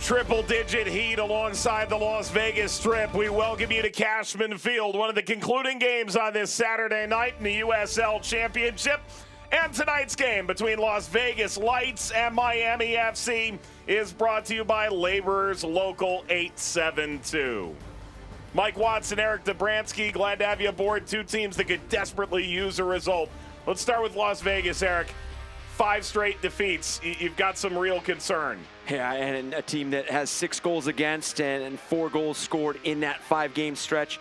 Triple-digit heat alongside the Las Vegas Strip. We welcome you to Cashman Field, one of the concluding games on this Saturday night in the USL Championship. And tonight's game between Las Vegas Lights and Miami FC is brought to you by Laborers Local 872. Mike Watson, Eric Dobransky, glad to have you aboard. Two teams that could desperately use a result. Let's start with Las Vegas, Eric. 5 straight defeats. You've got some real concern. Yeah, and a team that has 6 goals against and 4 goals scored in that 5-game stretch.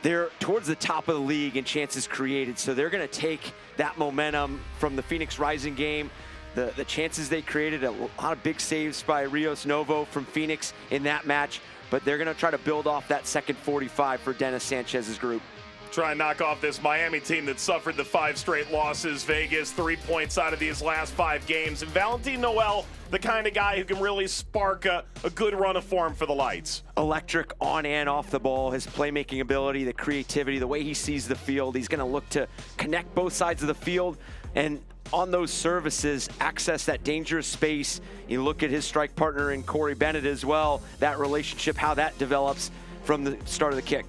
They're towards the top of the league in chances created, so they're going to take that momentum from the Phoenix Rising game. The chances they created, a lot of big saves by Rios Novo from Phoenix in that match, but they're going to try to build off that second 45 for Dennis Sanchez's group. Try and knock off this Miami team that suffered the 5 straight losses. Vegas, 3 points out of these last 5 games. And Valentin Noel, the kind of guy who can really spark a good run of form for the Lights. Electric on and off the ball, his playmaking ability, the creativity, the way he sees the field. He's going to look to connect both sides of the field and on those services, access that dangerous space. You look at his strike partner in Corey Bennett as well, that relationship, how that develops from the start of the kick.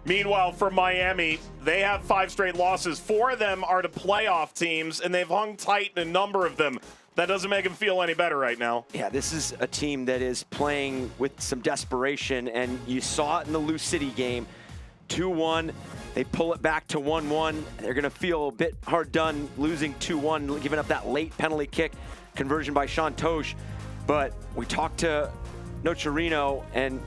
Meanwhile, for Miami, they have 5 straight losses. 4 of them are to playoff teams, and they've hung tight in a number of them. That doesn't make them feel any better right now. Yeah, this is a team that is playing with some desperation, and you saw it in the Lou City game. 2-1, they pull it back to 1-1. They're going to feel a bit hard done losing 2-1, giving up that late penalty kick conversion by Sean Tosh. But we talked to Nocerino, and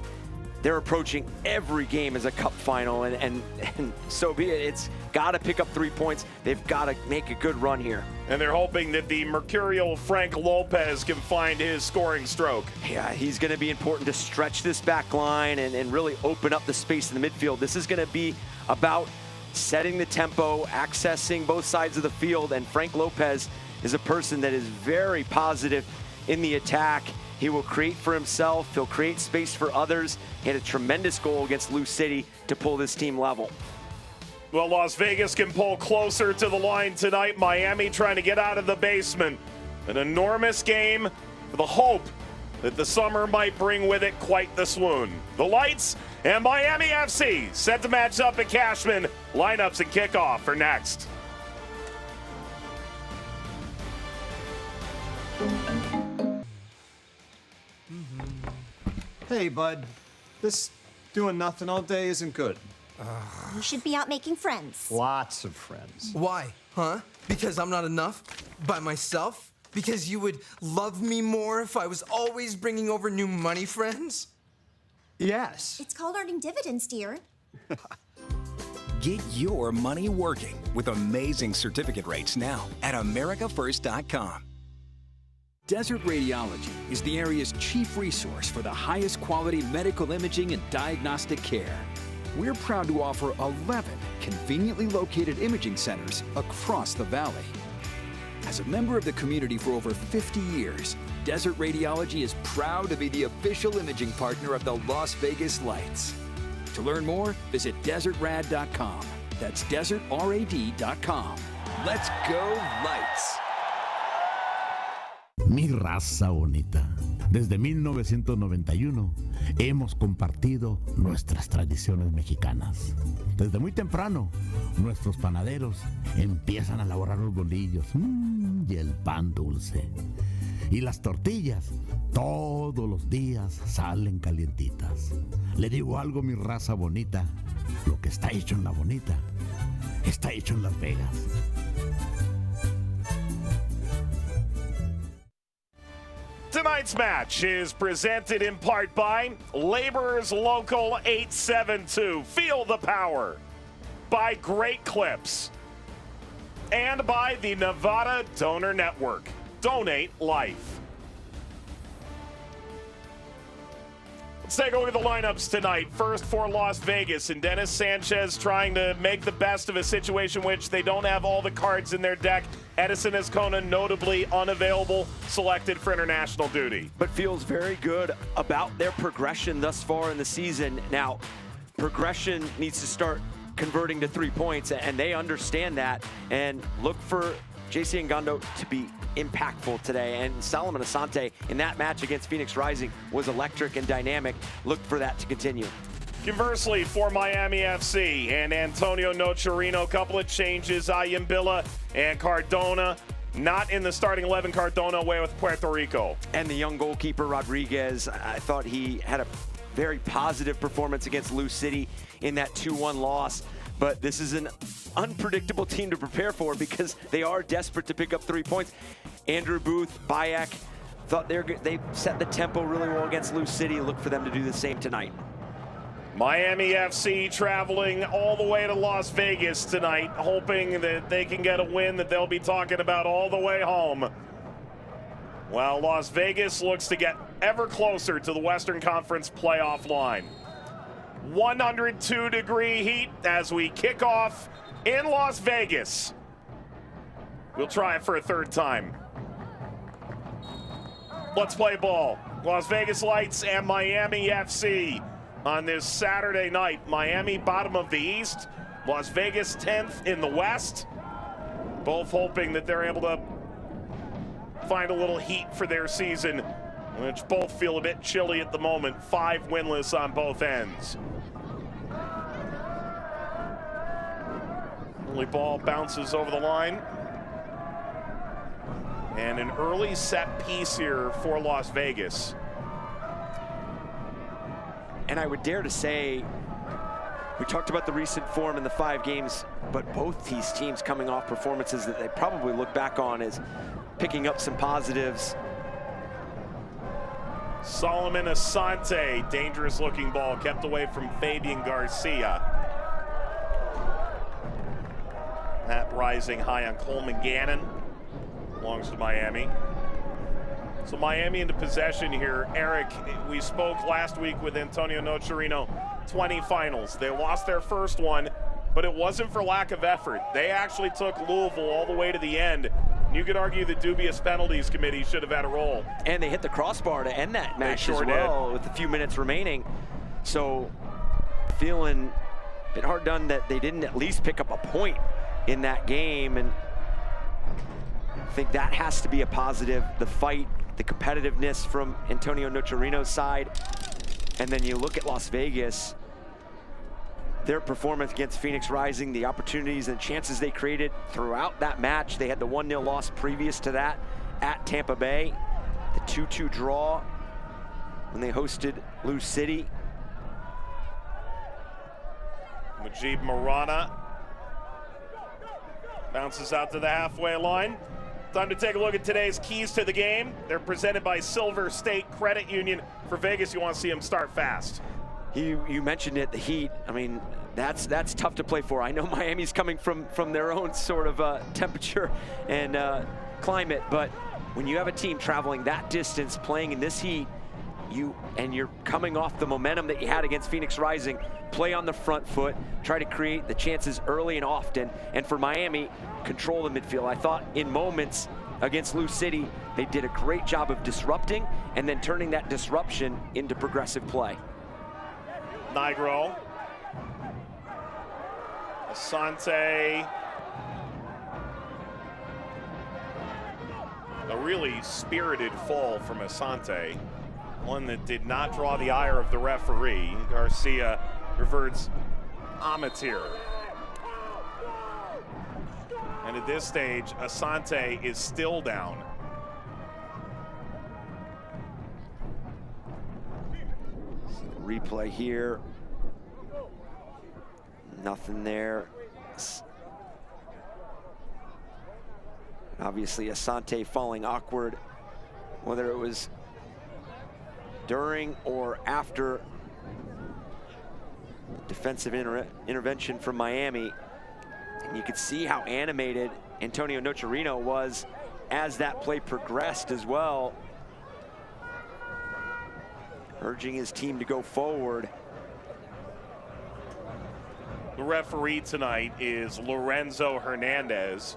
they're approaching every game as a cup final, and so be it. It's got to pick up 3 points. They've got to make a good run here. And they're hoping that the mercurial Frank Lopez can find his scoring stroke. Yeah, he's going to be important to stretch this back line and really open up the space in the midfield. This is going to be about setting the tempo, accessing both sides of the field, and Frank Lopez is a person that is very positive in the attack. He will create for himself. He'll create space for others. He had a tremendous goal against Lou City to pull this team level. Well, Las Vegas can pull closer to the line tonight. Miami trying to get out of the basement. An enormous game for the hope that the summer might bring with it quite the swoon. The Lights and Miami FC set to match up at Cashman. Lineups and kickoff are next. Hey, bud. This doing nothing all day isn't good. You should be out making friends. Lots of friends. Why? Huh? Because I'm not enough? By myself? Because you would love me more if I was always bringing over new money friends? Yes. It's called earning dividends, dear. Get your money working with amazing certificate rates now at AmericaFirst.com. Desert Radiology is the area's chief resource for the highest quality medical imaging and diagnostic care. We're proud to offer 11 conveniently located imaging centers across the valley. As a member of the community for over 50 years, Desert Radiology is proud to be the official imaging partner of the Las Vegas Lights. To learn more, visit desertrad.com. That's desertrad.com. Let's go Lights! Mi raza bonita, desde 1991 hemos compartido nuestras tradiciones mexicanas. Desde muy temprano, nuestros panaderos empiezan a elaborar los bolillos y el pan dulce. Y las tortillas todos los días salen calientitas. Le digo algo, mi raza bonita, lo que está hecho en La Bonita, está hecho en Las Vegas. Tonight's match is presented in part by Laborers Local 872. Feel the power. By Great Clips. And by the Nevada Donor Network. Donate life. Let's take a look at the lineups tonight. First for Las Vegas, and Dennis Sanchez trying to make the best of a situation which they don't have all the cards in their deck. Edison Azcona notably unavailable, selected for international duty. But feels very good about their progression thus far in the season. Now, progression needs to start converting to 3 points, and they understand that and look for JC Ngondo to be impactful today, and Solomon Asante in that match against Phoenix Rising was electric and dynamic. Look for that to continue. Conversely, for Miami FC and Antonio Nocerino, couple of changes. Ayambila and Cardona not in the starting 11. Cardona away with Puerto Rico. And the young goalkeeper, Rodriguez, I thought he had a very positive performance against Lou City in that 2-1 loss. But this is an unpredictable team to prepare for because they are desperate to pick up 3 points. Andrew Booth, Bayek, thought they set the tempo really well against Lou City. Look for them to do the same tonight. Miami FC traveling all the way to Las Vegas tonight, hoping that they can get a win that they'll be talking about all the way home. While Las Vegas looks to get ever closer to the Western Conference playoff line. 102-degree heat as we kick off in Las Vegas. We'll try it for a third time. Let's play ball. Las Vegas Lights and Miami FC on this Saturday night. Miami bottom of the East, Las Vegas 10th in the West. Both hoping that they're able to find a little heat for their season, which both feel a bit chilly at the moment. 5 winless on both ends. Early ball bounces over the line. And an early set piece here for Las Vegas. And I would dare to say, we talked about the recent form in the 5 games, but both these teams coming off performances that they probably look back on as picking up some positives. Solomon Asante, dangerous looking ball, kept away from Fabian Garcia. That rising high on Coleman Gannon, belongs to Miami. So Miami into possession here. Eric, we spoke last week with Antonio Nocerino, 20 finals. They lost their first one, but it wasn't for lack of effort. They actually took Louisville all the way to the end. You could argue the dubious penalties committee should have had a role. And they hit the crossbar to end that match sure as well with a few minutes remaining. So feeling a bit hard done that they didn't at least pick up a point in that game. And I think that has to be a positive. The fight, the competitiveness from Antonio Nocerino's side. And then you look at Las Vegas, their performance against Phoenix Rising, the opportunities and chances they created throughout that match. They had the 1-0 loss previous to that at Tampa Bay, the 2-2 draw when they hosted Lou City. Mujib Marana bounces out to the halfway line. Time to take a look at today's keys to the game. They're presented by Silver State Credit Union. For Vegas, you want to see them start fast. You mentioned it, the heat. I mean, that's tough to play for. I know Miami's coming from their own sort of temperature and climate, but when you have a team traveling that distance, playing in this heat, you're coming off the momentum that you had against Phoenix Rising, play on the front foot, try to create the chances early and often, and for Miami, control the midfield. I thought in moments against Lou City, they did a great job of disrupting and then turning that disruption into progressive play. Nigro. Asante. A really spirited fall from Asante. One that did not draw the ire of the referee. Garcia reverts amateur. And at this stage, Asante is still down. Replay here. Nothing there. Obviously, Asante falling awkward, whether it was during or after defensive intervention from Miami. And you could see how animated Antonio Nocerino was as that play progressed as well, urging his team to go forward. The referee tonight is Lorenzo Hernandez.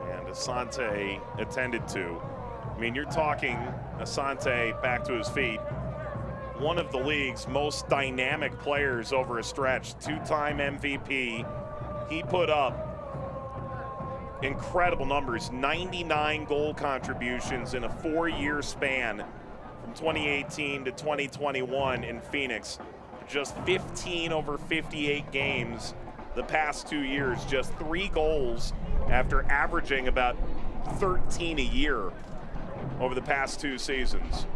And Asante attended to. I mean, you're talking Asante back to his feet. One of the league's most dynamic players over a stretch, 2-time MVP. He put up incredible numbers, 99 goal contributions in a 4-year span from 2018 to 2021 in Phoenix. Just 15 over 58 games the past 2 years, just 3 goals after averaging about 13 a year over the past 2 seasons.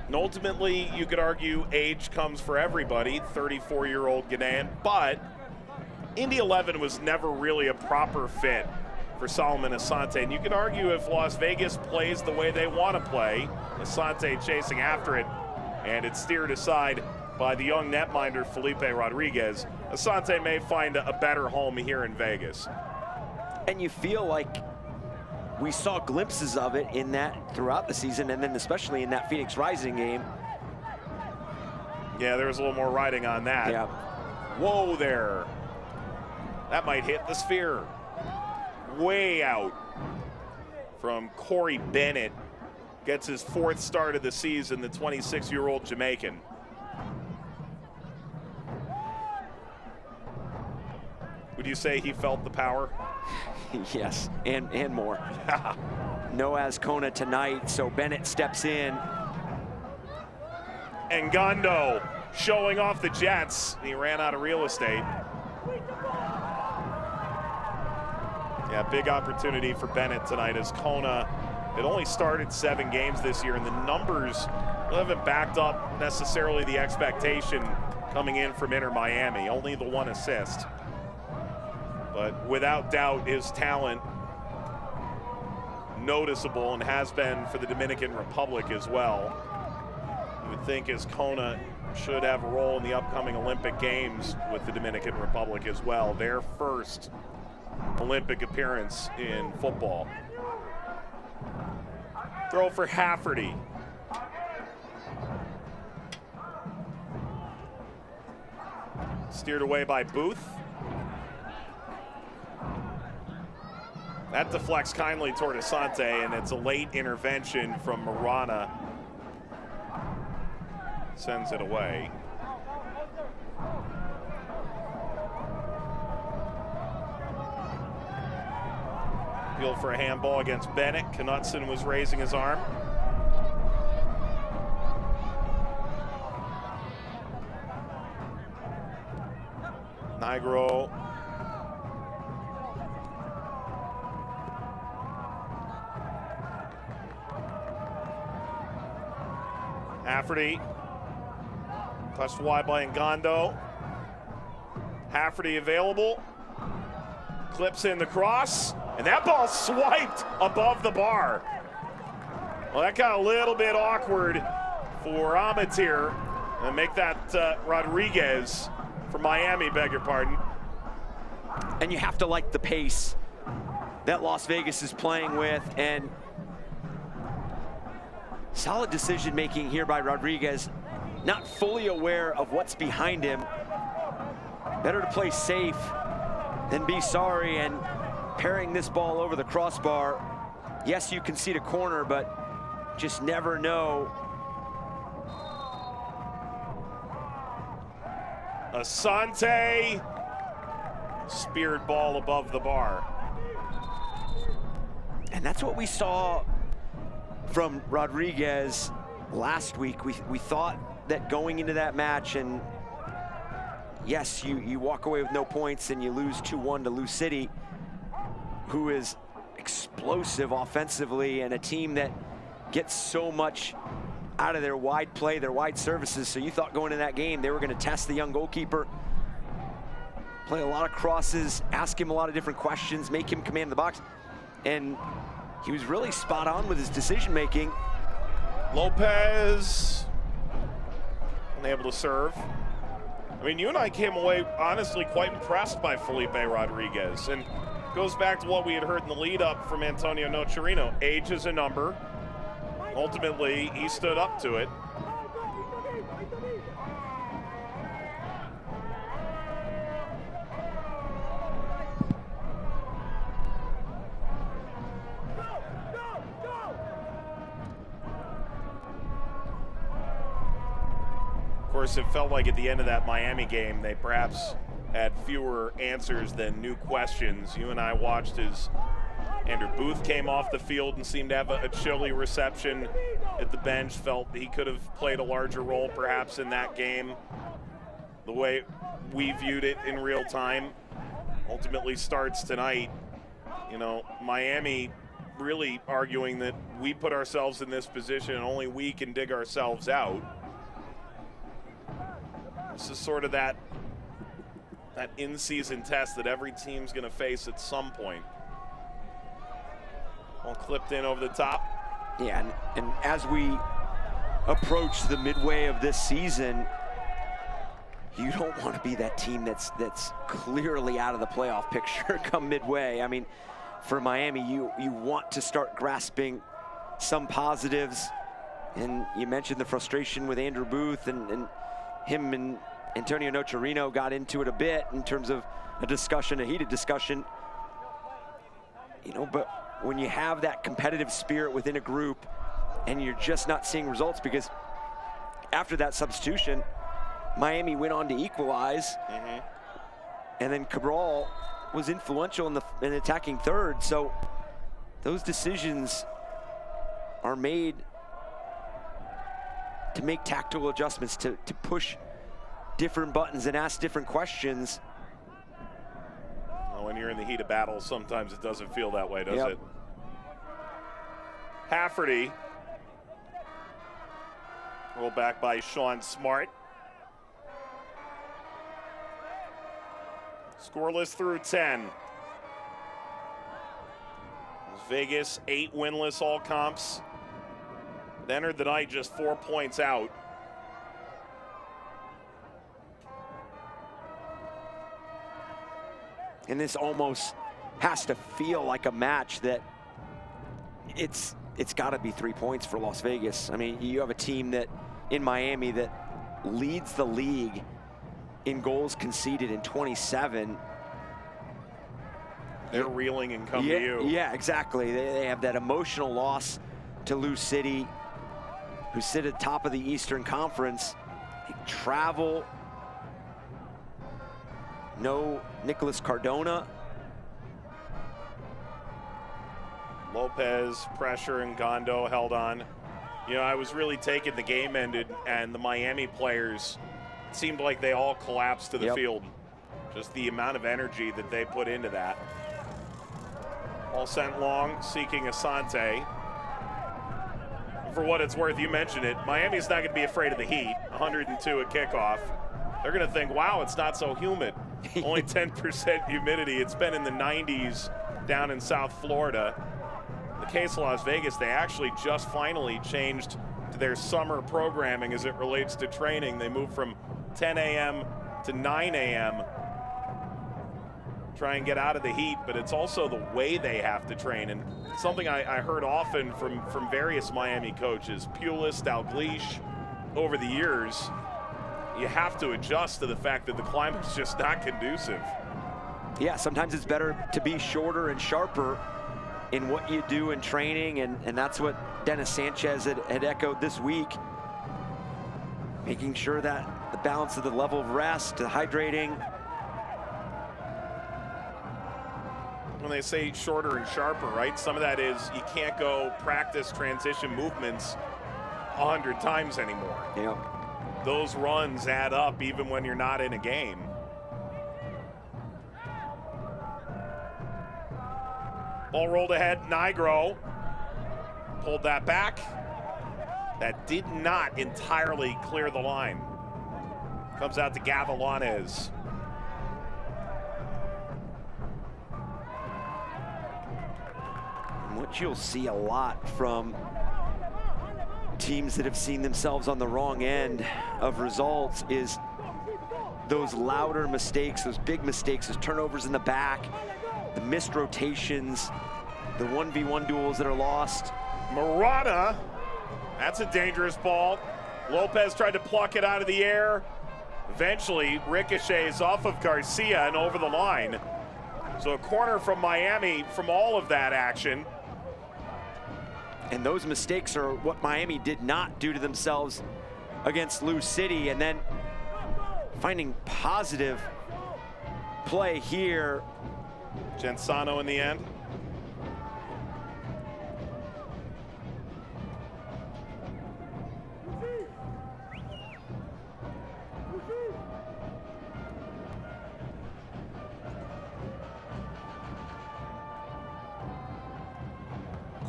And ultimately, you could argue age comes for everybody, 34-year-old Ghanaian, but Indy 11 was never really a proper fit for Solomon Asante. And you can argue if Las Vegas plays the way they want to play, Asante chasing after it, and it's steered aside by the young netminder Felipe Rodriguez, Asante may find a better home here in Vegas. And you feel like we saw glimpses of it in that throughout the season, and then especially in that Phoenix Rising game. Yeah, there was a little more riding on that. Yeah. Whoa there. That might hit the sphere. Way out from Corey Bennett. Gets his 4th start of the season, the 26-year-old Jamaican. Would you say he felt the power? Yes, and more. No Azcona tonight, so Bennett steps in. And Gondo showing off the Jets. He ran out of real estate. Yeah, big opportunity for Bennett tonight as Kona had only started 7 games this year, and the numbers haven't backed up necessarily the expectation coming in from Inter Miami. Only the 1 assist. But without doubt, his talent noticeable and has been for the Dominican Republic as well. You would think as Kona should have a role in the upcoming Olympic Games with the Dominican Republic as well. Their first Olympic appearance in football. Throw for Hafferty. Steered away by Booth. That deflects kindly toward Asante, and it's a late intervention from Marana. Sends it away. Appeal for a handball against Bennett. Knutson was raising his arm. Nigro. Hafferty. Touched wide by Ngondo. Hafferty available. Clips in the cross. And that ball swiped above the bar. Well, that got a little bit awkward for Amatir. And make that Rodriguez from Miami, beg your pardon. And you have to like the pace that Las Vegas is playing with, and solid decision making here by Rodriguez, not fully aware of what's behind him. Better to play safe than be sorry, and parrying this ball over the crossbar. Yes, you concede a corner, but just never know. Asante, speared ball above the bar. And that's what we saw from Rodriguez last week. We thought that going into that match, and yes, you walk away with no points and you lose 2-1 to Lou City, who is explosive offensively and a team that gets so much out of their wide play, their wide services. So you thought going into that game they were going to test the young goalkeeper, play a lot of crosses, ask him a lot of different questions, make him command the box. And he was really spot on with his decision making. Lopez unable to serve. I mean, you and I came away honestly quite impressed by Felipe Rodriguez, and goes back to what we had heard in the lead up from Antonio Nocerino. Age is a number. Ultimately, he stood up to it. Of course, it felt like at the end of that Miami game, they perhaps had fewer answers than new questions. You and I watched as Andrew Booth came off the field and seemed to have a chilly reception at the bench, felt he could have played a larger role perhaps in that game. The way we viewed it in real time ultimately starts tonight. You know, Miami really arguing that we put ourselves in this position and only we can dig ourselves out. This is sort of that in-season test that every team's going to face at some point. All clipped in over the top. Yeah, and as we approach the midway of this season, you don't want to be that team that's clearly out of the playoff picture come midway. I mean, for Miami, you want to start grasping some positives. And you mentioned the frustration with Andrew Booth, and him and Antonio Nocerino got into it a bit in terms of a heated discussion. You know, but when you have that competitive spirit within a group and you're just not seeing results, because after that substitution, Miami went on to equalize, and then Cabral was influential in attacking third. So those decisions are made to make tactical adjustments, to push different buttons and ask different questions. Well, when you're in the heat of battle, sometimes it doesn't feel that way, does it? Hafferty, rolled back by Sean Smart. Scoreless through 10. Vegas 8 winless all comps. They entered the night just 4 points out. And this almost has to feel like a match that it's got to be 3 points for Las Vegas. I mean, you have a team that in Miami that leads the league in goals conceded in 27. They're reeling and come to you. Yeah, exactly. They have that emotional loss to Lou City, who sit at the top of the Eastern Conference. They travel. No Nicholas Cardona. Lopez, pressure, and Gondo held on. You know, I was really taken, the game ended, and the Miami players, it seemed like they all collapsed to the field. Just the amount of energy that they put into that. All sent long, seeking Asante. For what it's worth, you mentioned it, Miami's not going to be afraid of the heat. 102 at kickoff. They're going to think, wow, it's not so humid. Only 10% humidity. It's been in the 90s down in South Florida. In the case of Las Vegas, they actually just finally changed to their summer programming as it relates to training. They moved from 10 a.m. to 9 a.m. Try and get out of the heat, but it's also the way they have to train. And something I heard often from various Miami coaches, Pulis, Dalglish, over the years, you have to adjust to the fact that the climate's just not conducive. Yeah, sometimes it's better to be shorter and sharper in what you do in training, and that's what Dennis Sanchez had echoed this week. Making sure that the balance of the level of rest, the hydrating. When they say shorter and sharper, right? Some of that is you can't go practice transition movements 100 times anymore. Yeah. Those runs add up even when you're not in a game. Ball rolled ahead, Nigro pulled that back. That did not entirely clear the line. Comes out to Gavilanes. What you'll see a lot from teams that have seen themselves on the wrong end of results is those louder mistakes, those big mistakes, those turnovers in the back, the missed rotations, the 1v1 duels that are lost. Murata, that's a dangerous ball. Lopez tried to pluck it out of the air. Eventually ricochets off of Garcia and over the line. So a corner from Miami from all of that action. And those mistakes are what Miami did not do to themselves against Lou City, and then finding positive play here. Genzano in the end.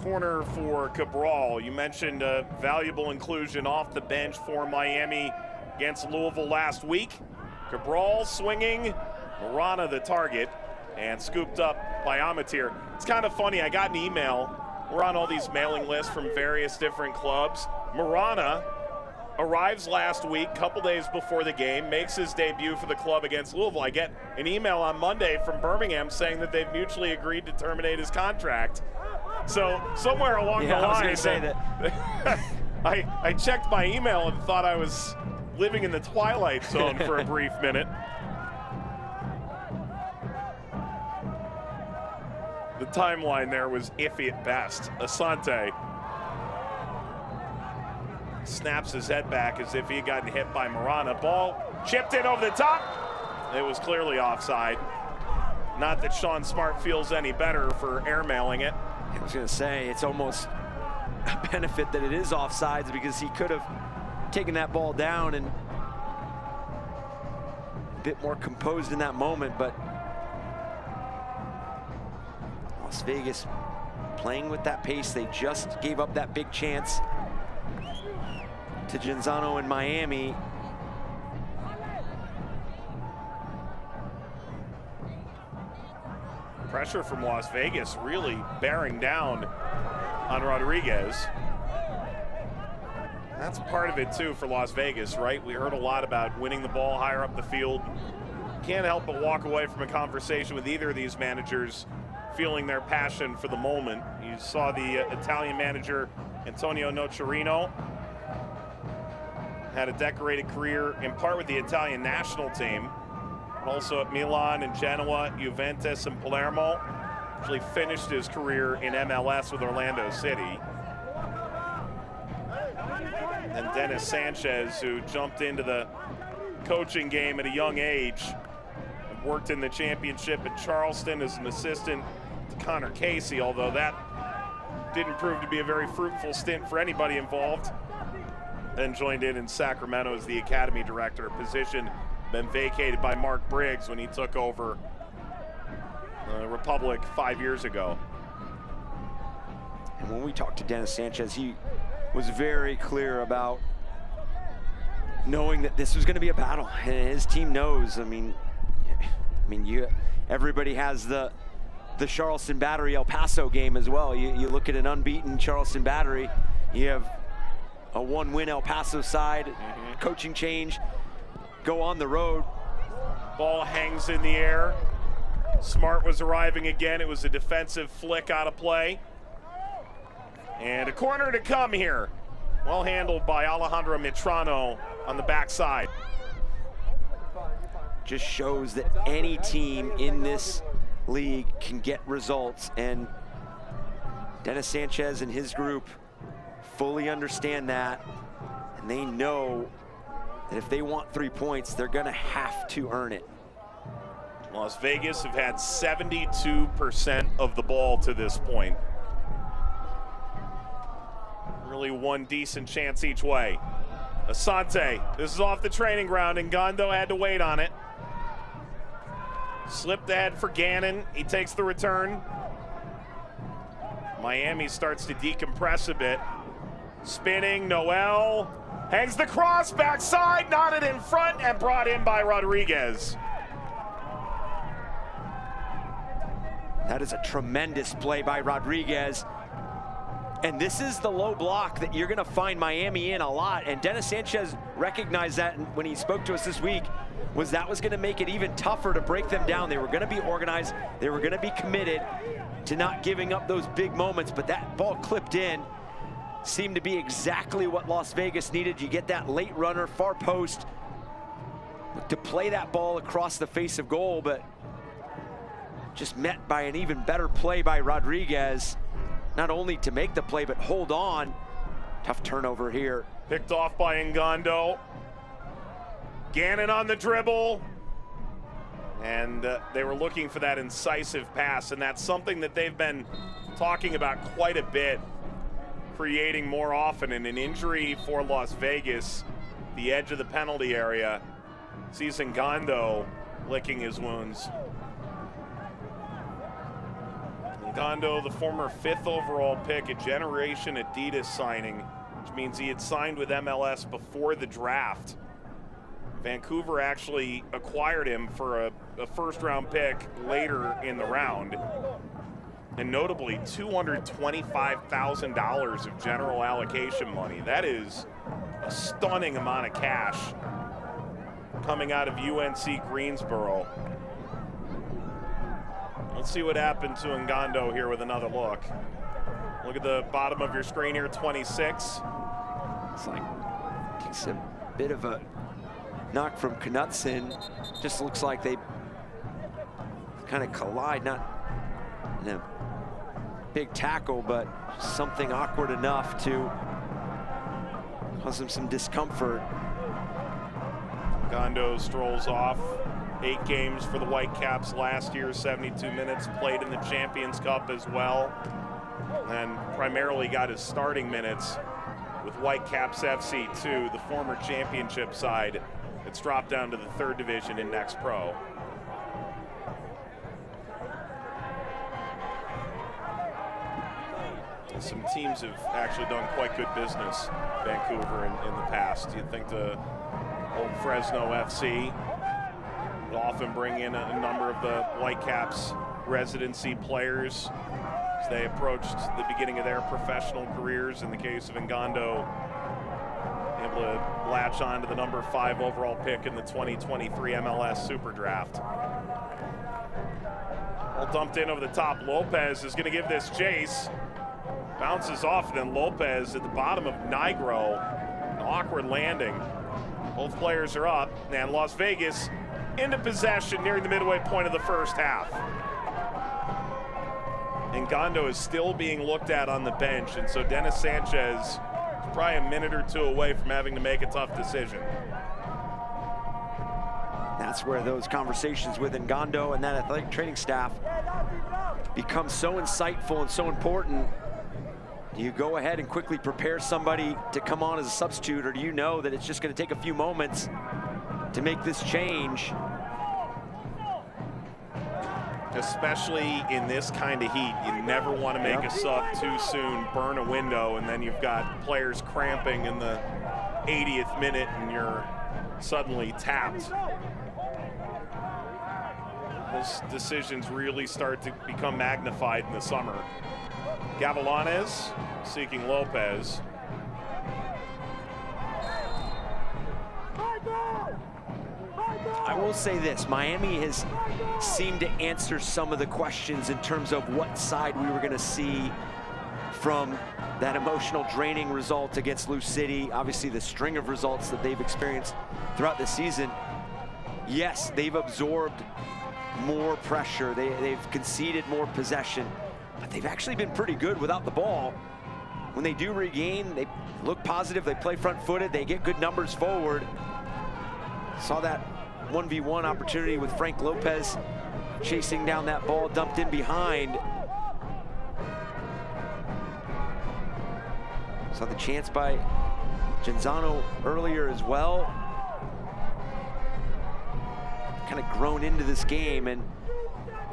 Corner for Cabral. You mentioned a valuable inclusion off the bench for Miami against Louisville last week. Cabral swinging, Marana the target, and scooped up by Amatir. It's kind of funny, I got an email. We're on all these mailing lists from various different clubs. Marana arrives last week, couple days before the game, makes his debut for the club against Louisville. I get an email on Monday from Birmingham saying that they've mutually agreed to terminate his contract. So somewhere along the line, I checked my email and thought I was living in the twilight zone for a brief minute. The timeline there was iffy at best. Asante snaps his head back as if he had gotten hit by Marana. Ball chipped in over the top. It was clearly offside. Not that Sean Smart feels any better for airmailing it. I was going to say, it's almost a benefit that it is offsides because he could have taken that ball down and a bit more composed in that moment, but Las Vegas playing with that pace. They just gave up that big chance to Genzano in Miami. Pressure from Las Vegas really bearing down on Rodriguez. That's part of it too for Las Vegas, right? We heard a lot about winning the ball higher up the field. Can't help but walk away from a conversation with either of these managers feeling their passion for the moment. You saw the Italian manager Antonio Nocerino had a decorated career in part with the Italian national team, also at Milan and Genoa, Juventus and Palermo. Actually finished his career in MLS with Orlando City. And Dennis Sanchez, who jumped into the coaching game at a young age and worked in the championship at Charleston as an assistant to Connor Casey, although that didn't prove to be a very fruitful stint for anybody involved. Then joined in Sacramento as the Academy director, position been vacated by Mark Briggs when he took over the Republic 5 years ago. And when we talked to Dennis Sanchez, he was very clear about knowing that this was going to be a battle, and his team knows. I mean, everybody has the Charleston Battery El Paso game as well. You look at an unbeaten Charleston Battery, you have a one-win El Paso side, coaching change, go on the road. Ball hangs in the air. Smart was arriving again. It was a defensive flick out of play. And a corner to come here. Well handled by Alejandro Mitrano on the backside. Just shows that any team in this league can get results, and Dennis Sanchez and his group fully understand that, and they know that if they want 3 points, they're gonna have to earn it. Las Vegas have had 72% of the ball to this point. Really one decent chance each way. Asante, this is off the training ground, and Gondo had to wait on it. Slipped ahead for Gannon, he takes the return. Miami starts to decompress a bit. Spinning, Noel hangs the cross, backside, knotted in front, and brought in by Rodriguez. That is a tremendous play by Rodriguez. And this is the low block that you're gonna find Miami in a lot. And Dennis Sanchez recognized that when he spoke to us this week, that was gonna make it even tougher to break them down. They were gonna be organized, they were gonna be committed to not giving up those big moments, but that ball clipped in seemed to be exactly what Las Vegas needed. You get that late runner, far post, to play that ball across the face of goal, but just met by an even better play by Rodriguez. Not only to make the play, but hold on. Tough turnover here. Picked off by Ngondo. Gannon on the dribble. And they were looking for that incisive pass, and that's something that they've been talking about quite a bit, creating more often. And an injury for Las Vegas, the edge of the penalty area, sees Ngando licking his wounds. Ngando, the former 5th overall pick, a Generation Adidas signing, which means he had signed with MLS before the draft. Vancouver actually acquired him for a first-round pick later in the round. And notably, $225,000 of general allocation money. That is a stunning amount of cash coming out of UNC Greensboro. Let's see what happened to Ngando here with another look. Look at the bottom of your screen here, 26. It's like it's a bit of a knock from Knutson. Just looks like they kind of collide, not in a big tackle, but something awkward enough to cause him some discomfort. Ngando strolls off. 8 games for the Whitecaps last year, 72 minutes played in the Champions Cup as well, and primarily got his starting minutes with Whitecaps FC2, the former championship side. It's dropped down to the 3rd division in Next Pro. Some teams have actually done quite good business, Vancouver, in the past. You'd think the old Fresno FC will often bring in a number of the Whitecaps residency players as they approached the beginning of their professional careers. In the case of Ngando, able to latch on to the number 5 overall pick in the 2023 MLS Super Draft. All dumped in over the top. Lopez is going to give this chase. Bounces off, and then Lopez at the bottom of Nigro. An awkward landing. Both players are up, and Las Vegas into possession nearing the midway point of the first half. Ngando is still being looked at on the bench, and so Dennis Sanchez is probably a minute or 2 away from having to make a tough decision. That's where those conversations with Ngando and that athletic training staff become so insightful and so important. Do you go ahead and quickly prepare somebody to come on as a substitute, or do you know that it's just going to take a few moments to make this change? Especially in this kind of heat, you never want to make a sub too soon, burn a window, and then you've got players cramping in the 80th minute and you're suddenly tapped. Those decisions really start to become magnified in the summer. Gavilanes seeking Lopez. I will say this, Miami has seemed to answer some of the questions in terms of what side we were going to see from that emotional draining result against Lou City. Obviously the string of results that they've experienced throughout the season. Yes, they've absorbed more pressure. They've conceded more possession, but they've actually been pretty good without the ball. When they do regain, they look positive, they play front-footed, they get good numbers forward. Saw that 1v1 opportunity with Frank Lopez chasing down that ball, dumped in behind. Saw the chance by Genzano earlier as well. Kind of grown into this game, and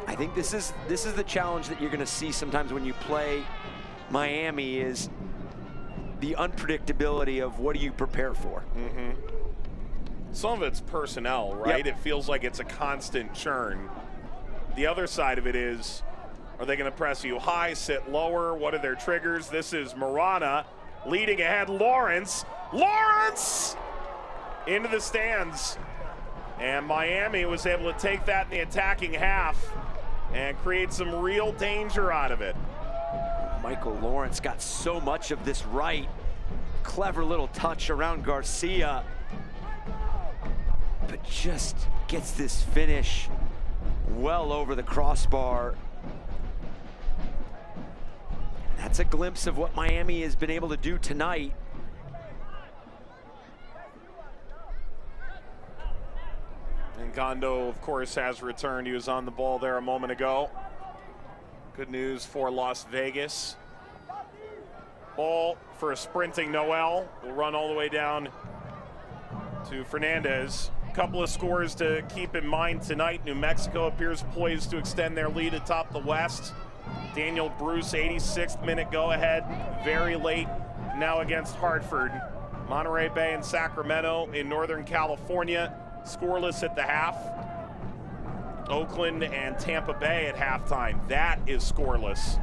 I think this is the challenge that you're going to see sometimes when you play Miami, is the unpredictability of what do you prepare for. Some of it's personnel, right? Yep. It feels like it's a constant churn. The other side of it is, are they going to press you high, sit lower? What are their triggers? This is Marana leading ahead. Lawrence into the stands. And Miami was able to take that in the attacking half and create some real danger out of it. Michael Lawrence got so much of this right. Clever little touch around Garcia, but just gets this finish well over the crossbar. That's a glimpse of what Miami has been able to do tonight. And Gondo, of course, has returned. He was on the ball there a moment ago. Good news for Las Vegas. Ball for a sprinting Noel. Will run all the way down to Fernandez. A couple of scores to keep in mind tonight. New Mexico appears poised to extend their lead atop the West. Daniel Bruce, 86th minute go-ahead, very late now against Hartford. Monterey Bay and Sacramento in Northern California, scoreless at the half. Oakland and Tampa Bay at halftime, that is scoreless.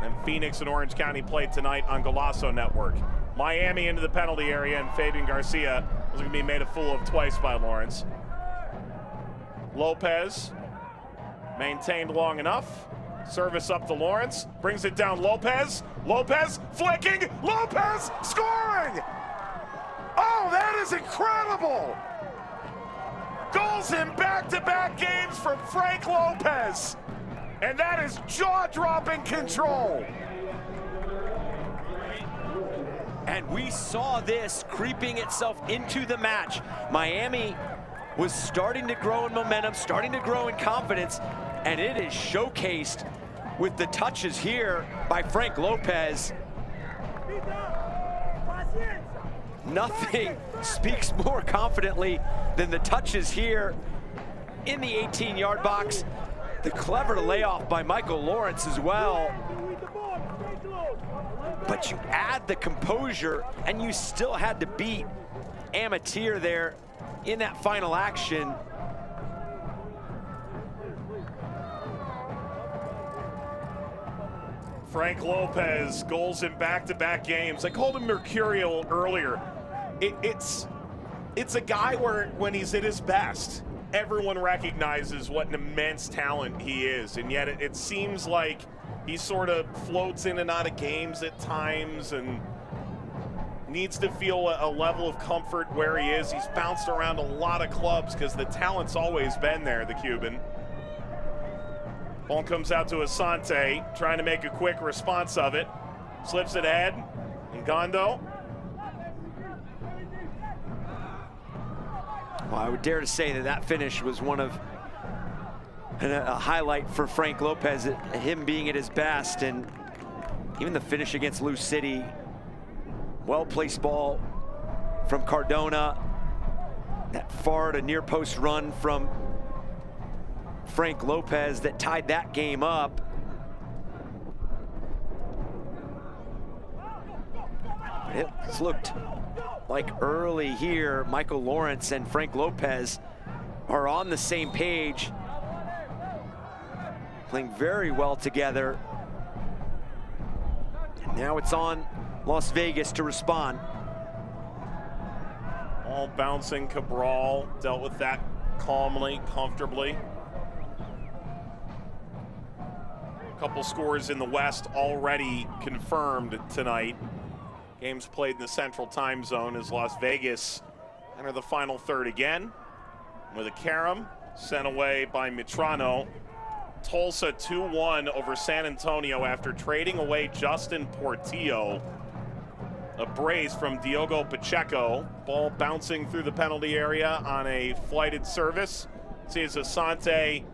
And Phoenix and Orange County played tonight on Golazo Network. Miami into the penalty area, and Fabian Garcia was going to be made a fool of twice by Lawrence. Lopez maintained long enough. Service up to Lawrence, brings it down Lopez. Lopez flicking, Lopez scoring! Oh, that is incredible! Goals in back-to-back games from Frank Lopez. And that is jaw-dropping control. And we saw this creeping itself into the match. Miami was starting to grow in momentum, starting to grow in confidence, and it is showcased with the touches here by Frank Lopez. Nothing speaks more confidently than the touches here in the 18-yard box. The clever layoff by Michael Lawrence as well. But you add the composure, and you still had to beat Amateur there in that final action. Frank Lopez, goals in back-to-back games. I called him mercurial earlier. It's a guy where when he's at his best, everyone recognizes what an immense talent he is, and yet it seems like he sort of floats in and out of games at times and needs to feel a level of comfort where he is. He's bounced around a lot of clubs because the talent's always been there, the Cuban. Ball comes out to Asante, trying to make a quick response of it. Slips it ahead, and Gondo. Well, I would dare to say that that finish was one of a highlight for Frank Lopez, him being at his best, and even the finish against Lou City. Well-placed ball from Cardona. That far to near post run from Frank Lopez that tied that game up. It's looked like early here, Michael Lawrence and Frank Lopez are on the same page, playing very well together. And now it's on Las Vegas to respond. All bouncing Cabral, dealt with that calmly, comfortably. A couple scores in the West already confirmed tonight. Games played in the Central Time Zone as Las Vegas enter the final third again with a carom sent away by Mitrano. Tulsa 2-1 over San Antonio after trading away Justin Portillo. A brace from Diogo Pacheco. Ball bouncing through the penalty area on a flighted service. Sees Asante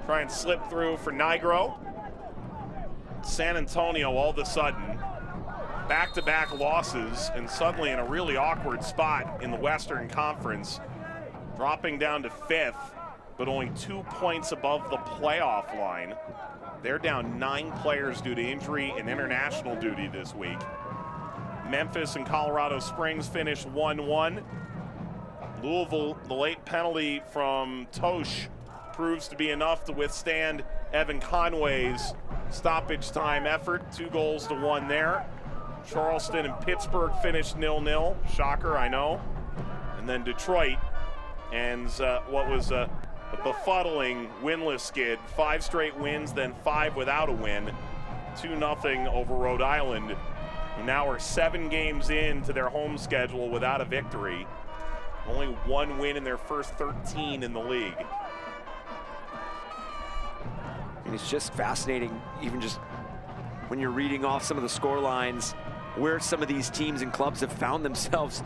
try and slip through for Nigro. San Antonio all of a sudden back-to-back losses and suddenly in a really awkward spot in the Western Conference, dropping down to 5th, but only 2 points above the playoff line. They're down 9 players due to injury and international duty this week. Memphis and Colorado Springs finished 1-1. Louisville, the late penalty from Tosh proves to be enough to withstand Evan Conway's stoppage time effort. 2-1 there. Charleston and Pittsburgh finished 0-0. Shocker, I know. And then Detroit ends what was a befuddling winless skid. 5 straight wins, then 5 without a win. 2-0 over Rhode Island. And now we're 7 games into their home schedule without a victory. Only 1 win in their first 13 in the league. And it's just fascinating, even just when you're reading off some of the score lines, where some of these teams and clubs have found themselves.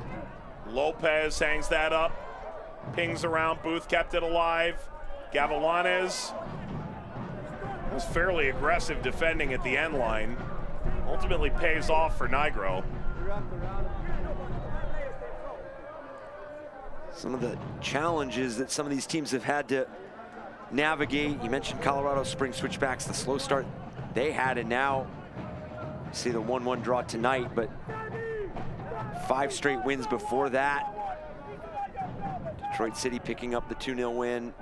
Lopez hangs that up. Pings around, Booth kept it alive. Gavilanes was fairly aggressive defending at the end line. Ultimately pays off for Nigro. Some of the challenges that some of these teams have had to navigate. You mentioned Colorado Springs switchbacks, the slow start they had, and now see the 1-1 draw tonight, but 5 straight wins before that. Detroit City picking up the 2-0 win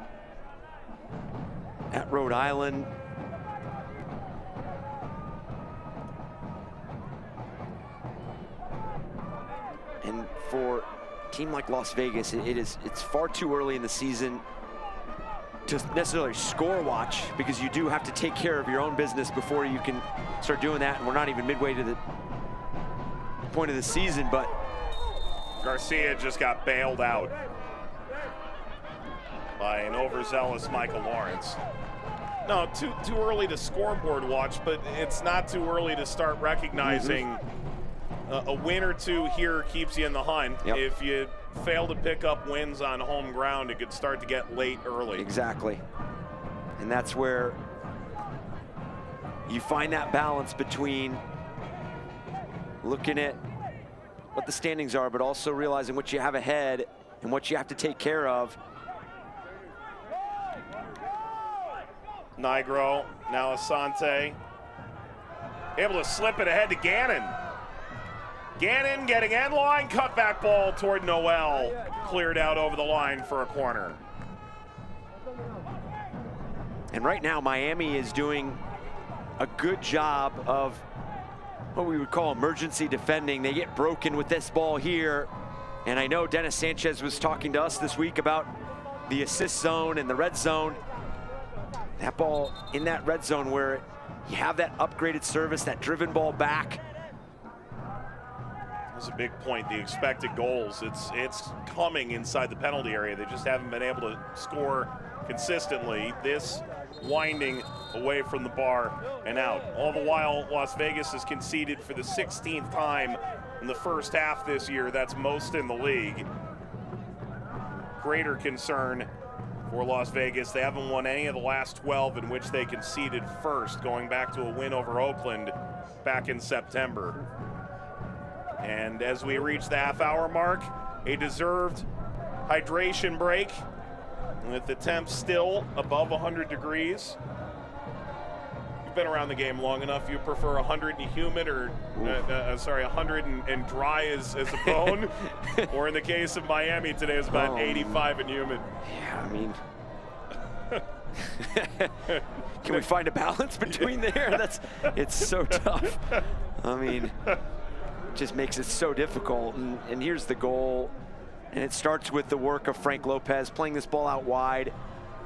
at Rhode Island. And for a team like Las Vegas, it's far too early in the season to necessarily score watch, because you do have to take care of your own business before you can start doing that. And we're not even midway to the point of the season, but Garcia just got bailed out by an overzealous Michael Lawrence. No, too early to scoreboard watch, but it's not too early to start recognizing a win or two here keeps you in the hunt. Yep. If you fail to pick up wins on home ground, it could start to get late early. Exactly. And that's where you find that balance between looking at what the standings are, but also realizing what you have ahead and what you have to take care of. Nigro, now Asante, able to slip it ahead to Gannon. Gannon getting end line, cutback ball toward Noel, cleared out over the line for a corner. And right now, Miami is doing a good job of what we would call emergency defending. They get broken with this ball here. And I know Dennis Sanchez was talking to us this week about the assist zone and the red zone. That ball in that red zone where you have that upgraded service, that driven ball back. That's a big point. The expected goals, it's coming inside the penalty area. They just haven't been able to score consistently. This winding away from the bar and out. All the while, Las Vegas has conceded for the 16th time in the first half this year. That's most in the league. Greater concern for Las Vegas. They haven't won any of the last 12 in which they conceded first, going back to a win over Oakland back in September. And as we reach the half-hour mark, a deserved hydration break with the temps still above 100 degrees. You've been around the game long enough. You prefer 100 and humid, or 100 and dry as a bone? Or in the case of Miami today, it's about 85 and humid. Yeah, I mean, can we find a balance between there? It's so tough. I mean, just makes it so difficult. And here's the goal. And it starts with the work of Frank Lopez playing this ball out wide,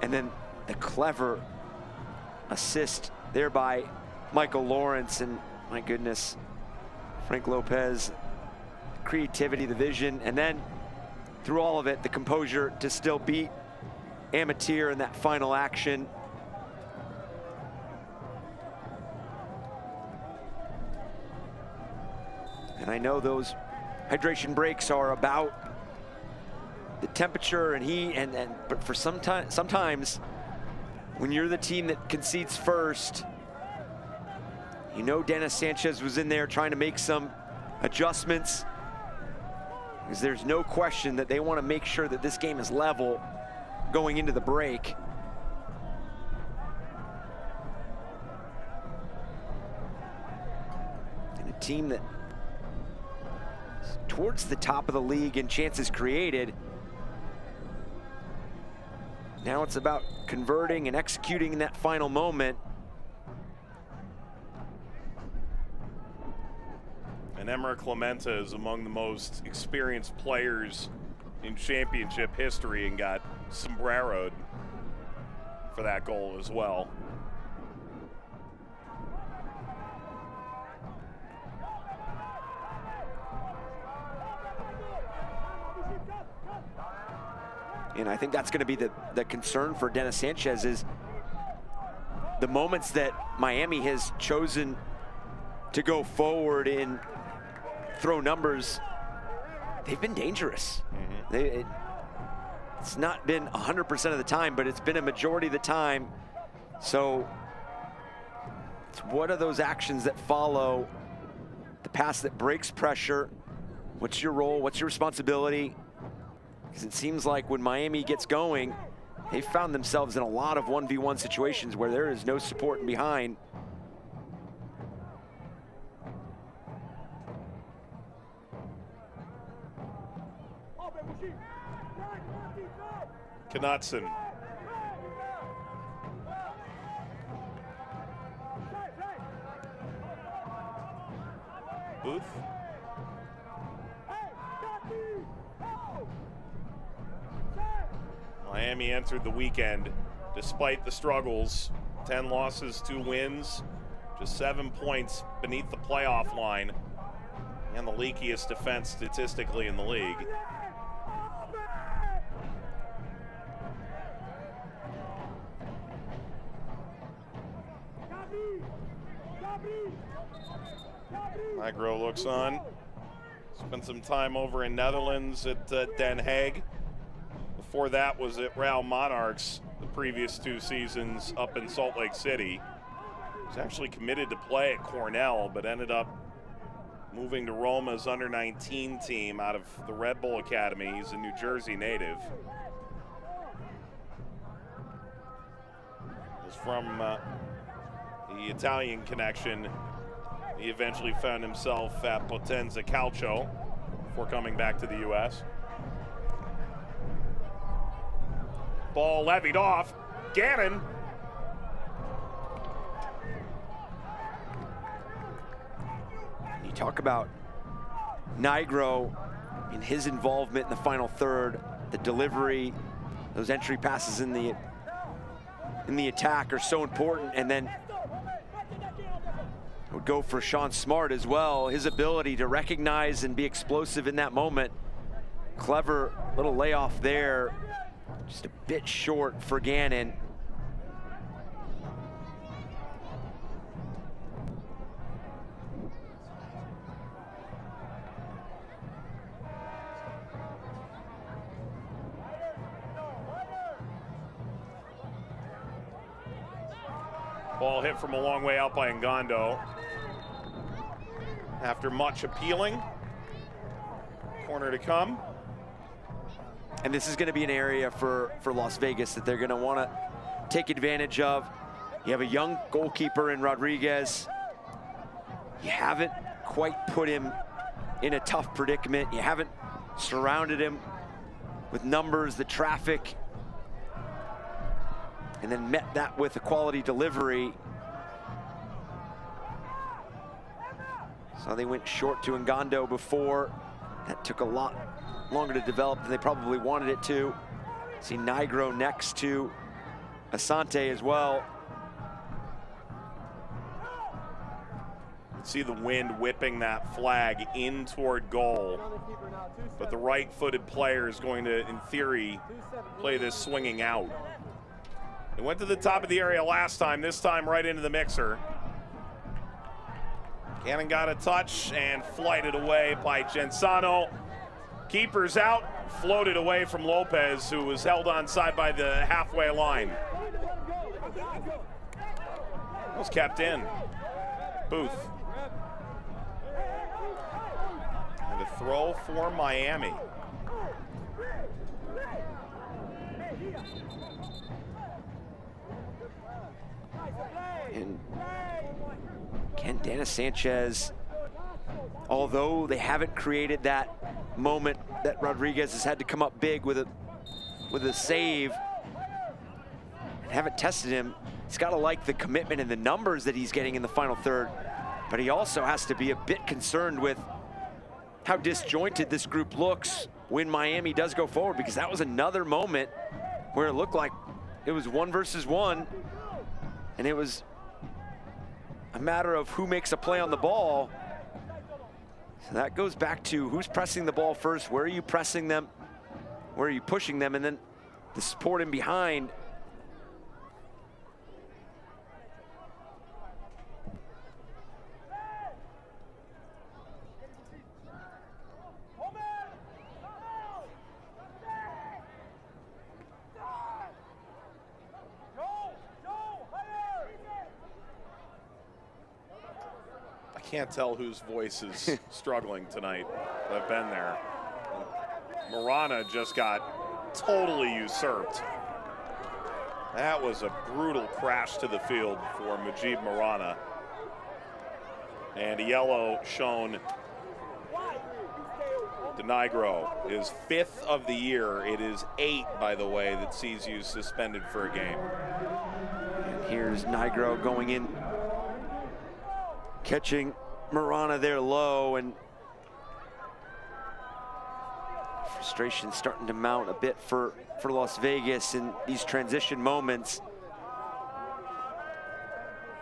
and then the clever assist there by Michael Lawrence. And my goodness, Frank Lopez, creativity, the vision, and then through all of it, the composure to still beat Amateur in that final action. And I know those hydration breaks are about the temperature and heat, but for sometimes when you're the team that concedes first, you know Dennis Sanchez was in there trying to make some adjustments, because there's no question that they want to make sure that this game is level going into the break. And a team that is towards the top of the league in chances created. Now it's about converting and executing in that final moment. And Emerick Clementa is among the most experienced players in championship history and got sombreroed for that goal as well. And I think that's going to be the concern for Dennis Sanchez, is the moments that Miami has chosen to go forward and throw numbers, they've been dangerous. It's It's not been 100% of the time, but it's been a majority of the time. So it's what are those actions that follow the pass that breaks pressure? What's your role? What's your responsibility? Because it seems like when Miami gets going, they found themselves in a lot of 1v1 situations where there is no support behind. Knutson. Booth. Miami entered the weekend despite the struggles. 10 losses, 2 wins, just 7 points beneath the playoff line, and the leakiest defense statistically in the league. Migro looks on. Spent some time over in Netherlands at Den Haag. Before that was at Real Monarchs the previous 2 seasons up in Salt Lake City. He was actually committed to play at Cornell, but ended up moving to Roma's under-19 team out of the Red Bull Academy. He's a New Jersey native. Was from the Italian connection. He eventually found himself at Potenza Calcio before coming back to the U.S. Ball levied off. Gannon. You talk about Nigro and his involvement in the final third, the delivery, those entry passes in the attack are so important, and then I would go for Sean Smart as well. His ability to recognize and be explosive in that moment. Clever little layoff there. Just a bit short for Gannon. Ball hit from a long way out by Ngondo. After much appealing, corner to come. And this is going to be an area for Las Vegas that they're going to want to take advantage of. You have a young goalkeeper in Rodriguez. You haven't quite put him in a tough predicament. You haven't surrounded him with numbers, the traffic, and then met that with a quality delivery. So they went short to Ngondo before. That took a lot longer to develop than they probably wanted it to. See Nigro next to Asante as well. See the wind whipping that flag in toward goal. But the right-footed player is going to, in theory, play this swinging out. It went to the top of the area last time, this time right into the mixer. Cannon got a touch and flighted away by Gensano. Keeper's out, floated away from Lopez, who was held onside by the halfway line. Was kept in. Booth. And a throw for Miami. And Ken Dennis Sanchez, although they haven't created that moment that Rodriguez has had to come up big with a save and haven't tested him, he's got to like the commitment and the numbers that he's getting in the final third, but he also has to be a bit concerned with how disjointed this group looks when Miami does go forward, because that was another moment where it looked like it was 1 versus 1, and it was a matter of who makes a play on the ball. So that goes back to who's pressing the ball first, where are you pressing them, where are you pushing them, and then the support in behind. Can't tell whose voice is struggling tonight. I've been there. Marana just got totally usurped. That was a brutal crash to the field for Mujib Marana. And a yellow shown to Nigro, his 5th of the year. It is 8, by the way, that sees you suspended for a game. And here's Nigro going in, catching Marana there low, and frustration starting to mount a bit for Las Vegas in these transition moments.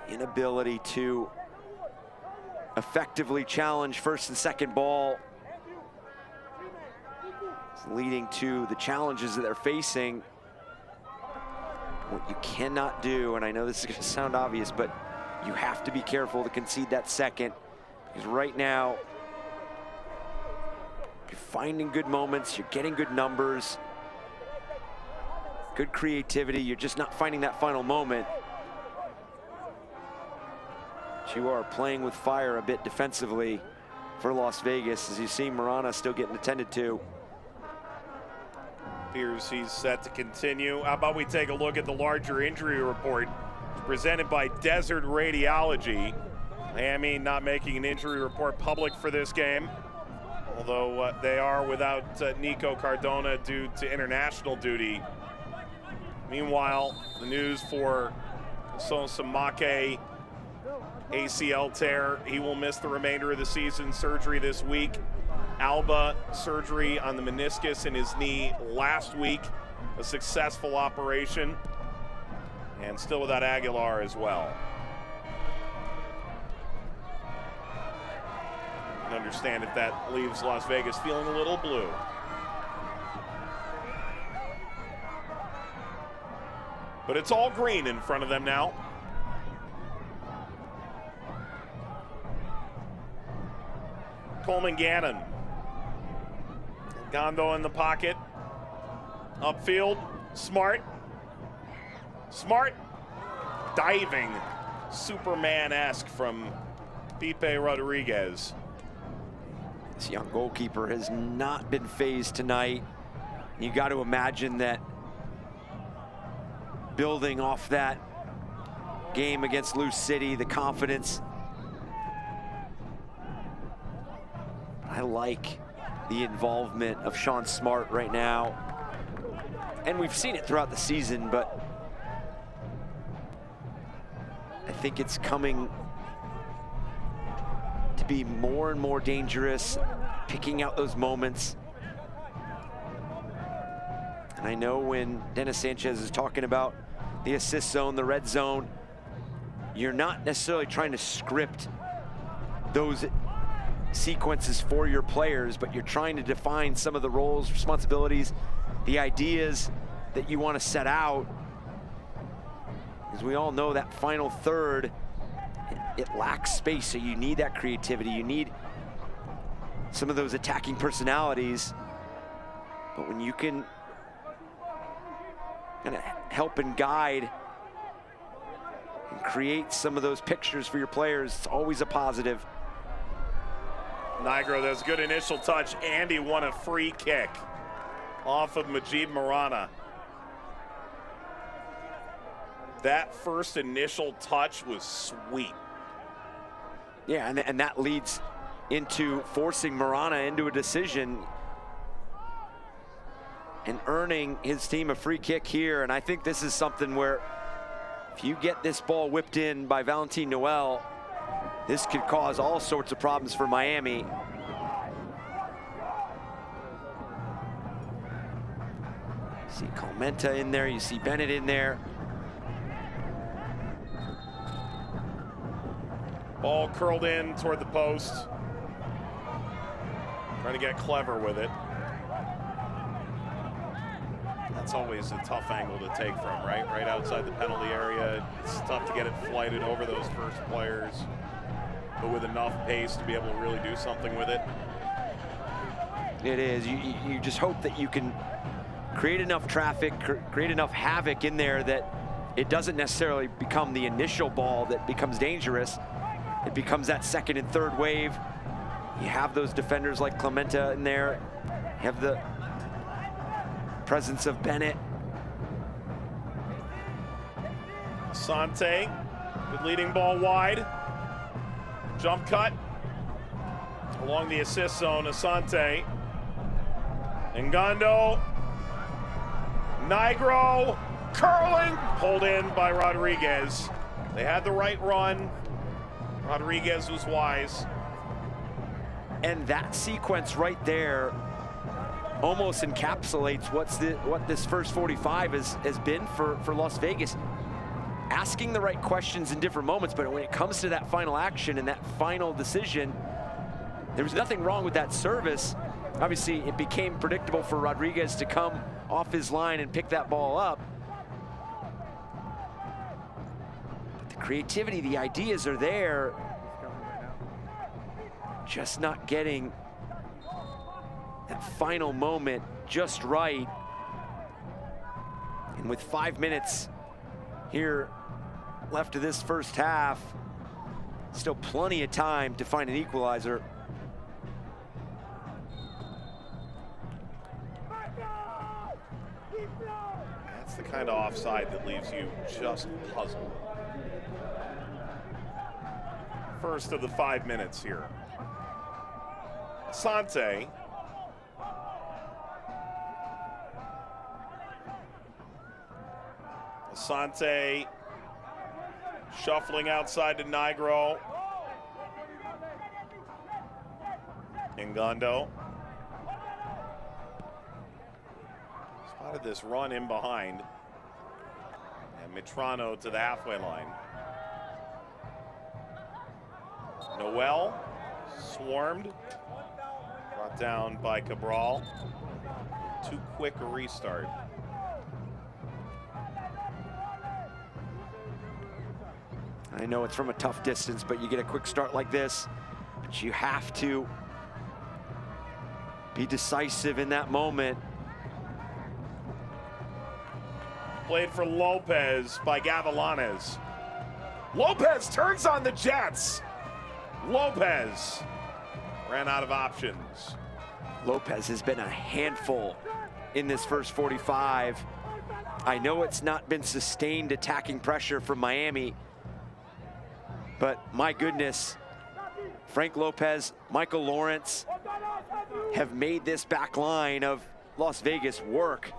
Inability to effectively challenge first and second ball, leading to the challenges that they're facing. What you cannot do, and I know this is going to sound obvious, but you have to be careful to concede that second, because right now you're finding good moments, you're getting good numbers, good creativity, you're just not finding that final moment. But you are playing with fire a bit defensively for Las Vegas, as you see Marana still getting attended to. Appears he's set to continue. How about we take a look at the larger injury report presented by Desert Radiology. Miami not making an injury report public for this game, although they are without Nico Cardona due to international duty. Meanwhile, the news for Sosamake, ACL tear. He will miss the remainder of the season. Surgery this week. Alba, surgery on the meniscus in his knee last week. A successful operation. And still without Aguilar as well. I can understand if that leaves Las Vegas feeling a little blue. But it's all green in front of them now. Coleman Gannon. Gondo in the pocket. Upfield. Smart. Smart. Diving. Superman-esque from Pipe Rodriguez. This young goalkeeper has not been phased tonight. You got to imagine that building off that game against Lou City, the confidence. I like the involvement of Sean Smart right now. And we've seen it throughout the season, but I think it's coming to be more and more dangerous, picking out those moments. And I know when Dennis Sanchez is talking about the assist zone, the red zone, you're not necessarily trying to script those sequences for your players, but you're trying to define some of the roles, responsibilities, the ideas that you want to set out. Because we all know that final third, it lacks space, so you need that creativity. You need some of those attacking personalities. But when you can kind of help and guide and create some of those pictures for your players, it's always a positive. Nigro, that's a good initial touch. Andy won a free kick off of Mujib Marana. That first initial touch was sweet. Yeah, and that leads into forcing Marana into a decision and earning his team a free kick here. And I think this is something where if you get this ball whipped in by Valentin Noel, this could cause all sorts of problems for Miami. You see Calmenta in there, you see Bennett in there. Ball curled in toward the post. Trying to get clever with it. That's always a tough angle to take from, right? Right outside the penalty area. It's tough to get it flighted over those first players, but with enough pace to be able to really do something with it. It is. You just hope that you can create enough traffic, create enough havoc in there that it doesn't necessarily become the initial ball that becomes dangerous. it becomes that second and third wave. You have those defenders like Clementa in there. You have the presence of Bennett. Asante, good leading ball wide. Jump cut along the assist zone. Asante. Ngando. Nigro. Curling. Pulled in by Rodriguez. They had the right run. Rodriguez was wise. And that sequence right there almost encapsulates what this first 45 has been for Las Vegas. Asking the right questions in different moments, but when it comes to that final action and that final decision, there was nothing wrong with that service. Obviously, it became predictable for Rodriguez to come off his line and pick that ball up. But the creativity, the ideas are there. Just not getting that final moment just right. And with 5 minutes here left of this first half, still plenty of time to find an equalizer. That's the kind of offside that leaves you just puzzled. First of the 5 minutes here. Asante. Asante shuffling outside to Nigro. Ngando. Spotted this run in behind. And Mitrano to the halfway line. Noel swarmed. Brought down by Cabral. Too quick a restart. I know it's from a tough distance, but you get a quick start like this. But you have to be decisive in that moment. Played for Lopez by Gavilanes. Lopez turns on the Jets. Lopez ran out of options. Lopez has been a handful in this first 45. I know it's not been sustained attacking pressure from Miami, but my goodness, Frank Lopez, Michael Lawrence have made this back line of Las Vegas work.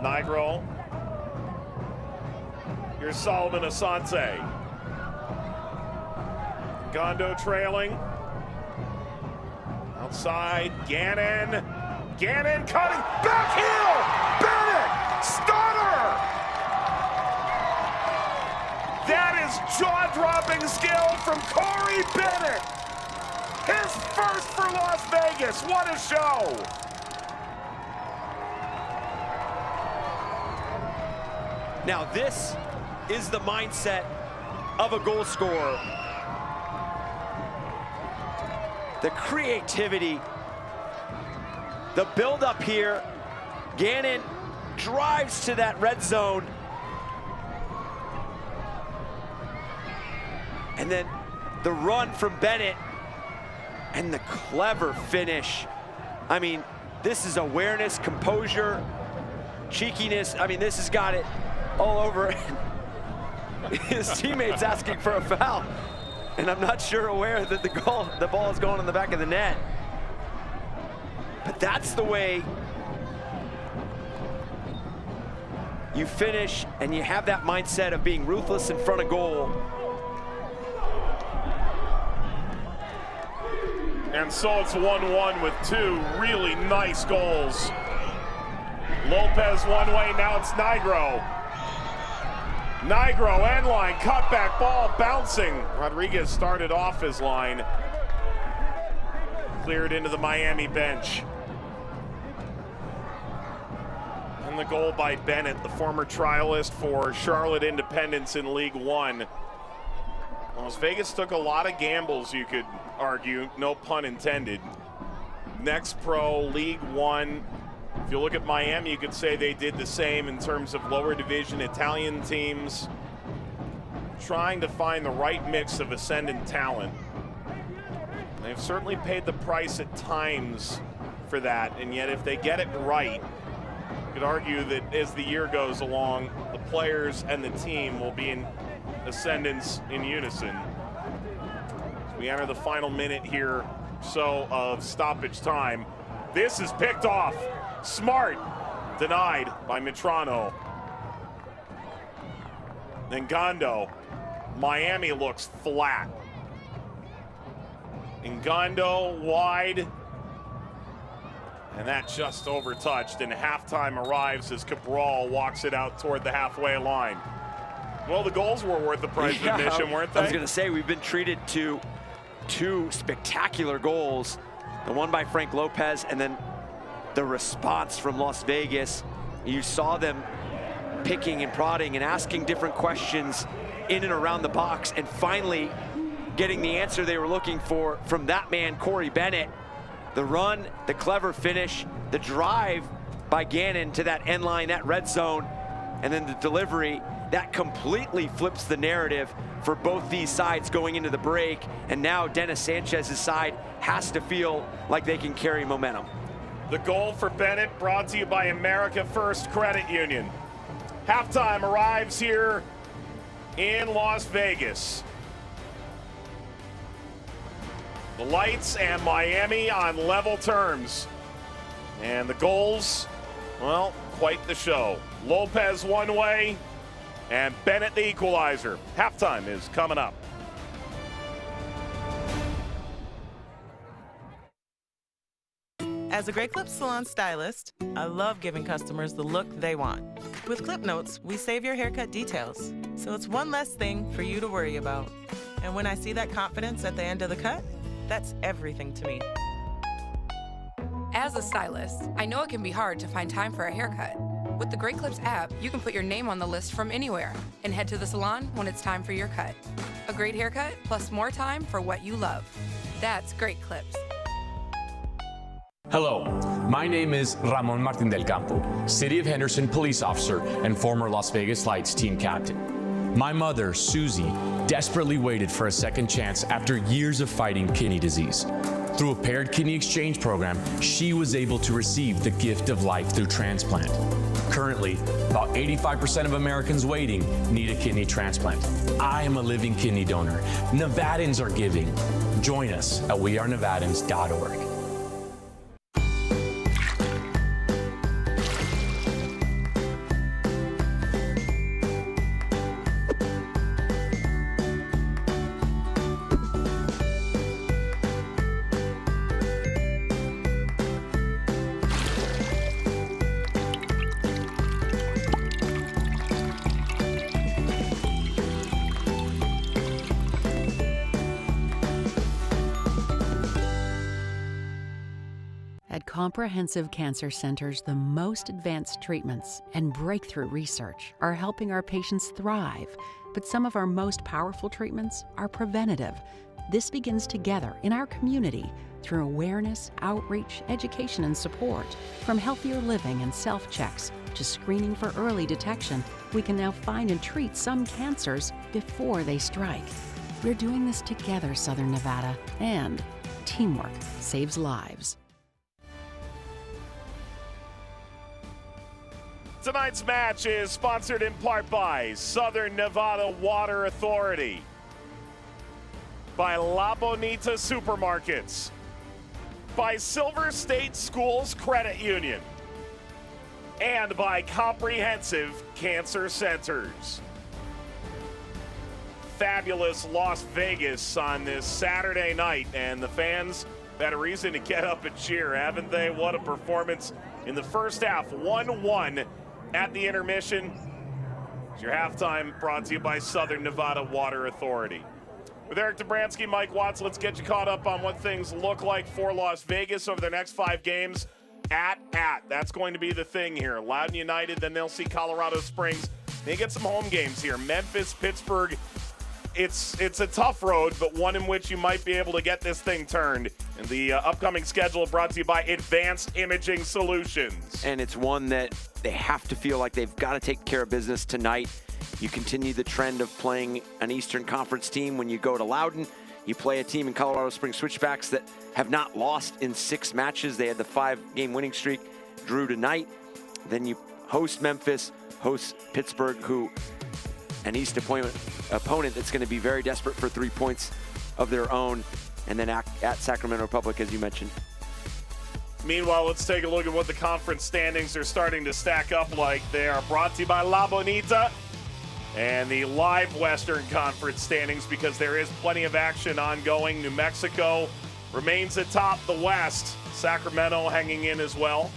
Nigro. Here's Solomon Asante. Gondo trailing. Outside, Gannon. Gannon cutting, back heel! Bennett! Stunner! That is jaw-dropping skill from Corey Bennett. His first for Las Vegas, what a show! Now this is the mindset of a goal scorer. The creativity, the build-up here. Gannon drives to that red zone. And then the run from Bennett and the clever finish. I mean, this is awareness, composure, cheekiness. I mean, this has got it all over. His teammates asking for a foul, and I'm not sure aware that the ball is going in the back of the net. But that's the way you finish, and you have that mindset of being ruthless in front of goal. And so it's 1-1 with two really nice goals. Lopez one way, now it's Nigro. Nigro, end line, cutback ball, bouncing. Rodriguez started off his line. Cleared into the Miami bench. And the goal by Bennett, the former trialist for Charlotte Independence in League One. Las Vegas took a lot of gambles, you could argue, no pun intended. Next Pro, League One. If you look at Miami, you could say they did the same in terms of lower division Italian teams, trying to find the right mix of ascendant talent. They've certainly paid the price at times for that, and yet if they get it right, you could argue that as the year goes along, the players and the team will be in ascendance in unison. As we enter the final minute here so of stoppage time. This is picked off. Smart. Denied by Mitrano. Then Gondo. Miami looks flat. Ngondo wide, and that just overtouched, and halftime arrives as Cabral walks it out toward the halfway line. Well, the goals were worth the price of admission, weren't they? I was going to say, we've been treated to two spectacular goals, the one by Frank Lopez and then the response from Las Vegas. You saw them picking and prodding and asking different questions in and around the box, and finally getting the answer they were looking for from that man, Corey Bennett. The run, the clever finish, the drive by Gannon to that end line, that red zone, and then the delivery, that completely flips the narrative for both these sides going into the break. And now Dennis Sanchez's side has to feel like they can carry momentum. The goal for Bennett brought to you by America First Credit Union. Halftime arrives here in Las Vegas. The Lights and Miami on level terms. And the goals, well, quite the show. Lopez one way, and Bennett the equalizer. Halftime is coming up. As a Great Clips salon stylist, I love giving customers the look they want. With Clip Notes, we save your haircut details, so it's one less thing for you to worry about. And when I see that confidence at the end of the cut, that's everything to me. As a stylist, I know it can be hard to find time for a haircut. With the Great Clips app, you can put your name on the list from anywhere and head to the salon when it's time for your cut. A great haircut plus more time for what you love. That's Great Clips. Hello, my name is Ramon Martin del Campo, City of Henderson police officer and former Las Vegas Lights team captain. My mother, Susie, desperately waited for a second chance after years of fighting kidney disease. Through a paired kidney exchange program, she was able to receive the gift of life through transplant. Currently, about 85% of Americans waiting need a kidney transplant. I am a living kidney donor. Nevadans are giving. Join us at wearenevadans.org. At Comprehensive Cancer Centers, the most advanced treatments and breakthrough research are helping our patients thrive. But some of our most powerful treatments are preventative. This begins together in our community through awareness, outreach, education, and support. From healthier living and self-checks to screening for early detection, we can now find and treat some cancers before they strike. We're doing this together, Southern Nevada, and teamwork saves lives. Tonight's match is sponsored in part by Southern Nevada Water Authority, by La Bonita Supermarkets, by Silver State Schools Credit Union, and by Comprehensive Cancer Centers. Fabulous Las Vegas on this Saturday night, and the fans have had a reason to get up and cheer, haven't they? What a performance in the first half, 1-1 at the intermission. It's your halftime brought to you by Southern Nevada Water Authority. With Eric Dobransky, Mike Watts, let's get you caught up on what things look like for Las Vegas over the next 5 games. at. That's going to be the thing here. Loudoun United, then they'll see Colorado Springs. They get some home games here. Memphis, Pittsburgh. It's a tough road, but one in which you might be able to get this thing turned. And the upcoming schedule brought to you by Advanced Imaging Solutions. And it's one that they have to feel like they've got to take care of business tonight. You continue the trend of playing an Eastern Conference team when you go to Loudoun. You play a team in Colorado Springs Switchbacks that have not lost in 6 matches. They had the 5-game winning streak, drew tonight. Then you host Memphis, host Pittsburgh, who an East opponent that's going to be very desperate for 3 points of their own, and then at Sacramento Republic, as you mentioned. Meanwhile, let's take a look at what the conference standings are starting to stack up like. They are brought to you by La Bonita and the live Western Conference standings, because there is plenty of action ongoing. New Mexico remains atop the West. Sacramento hanging in as well.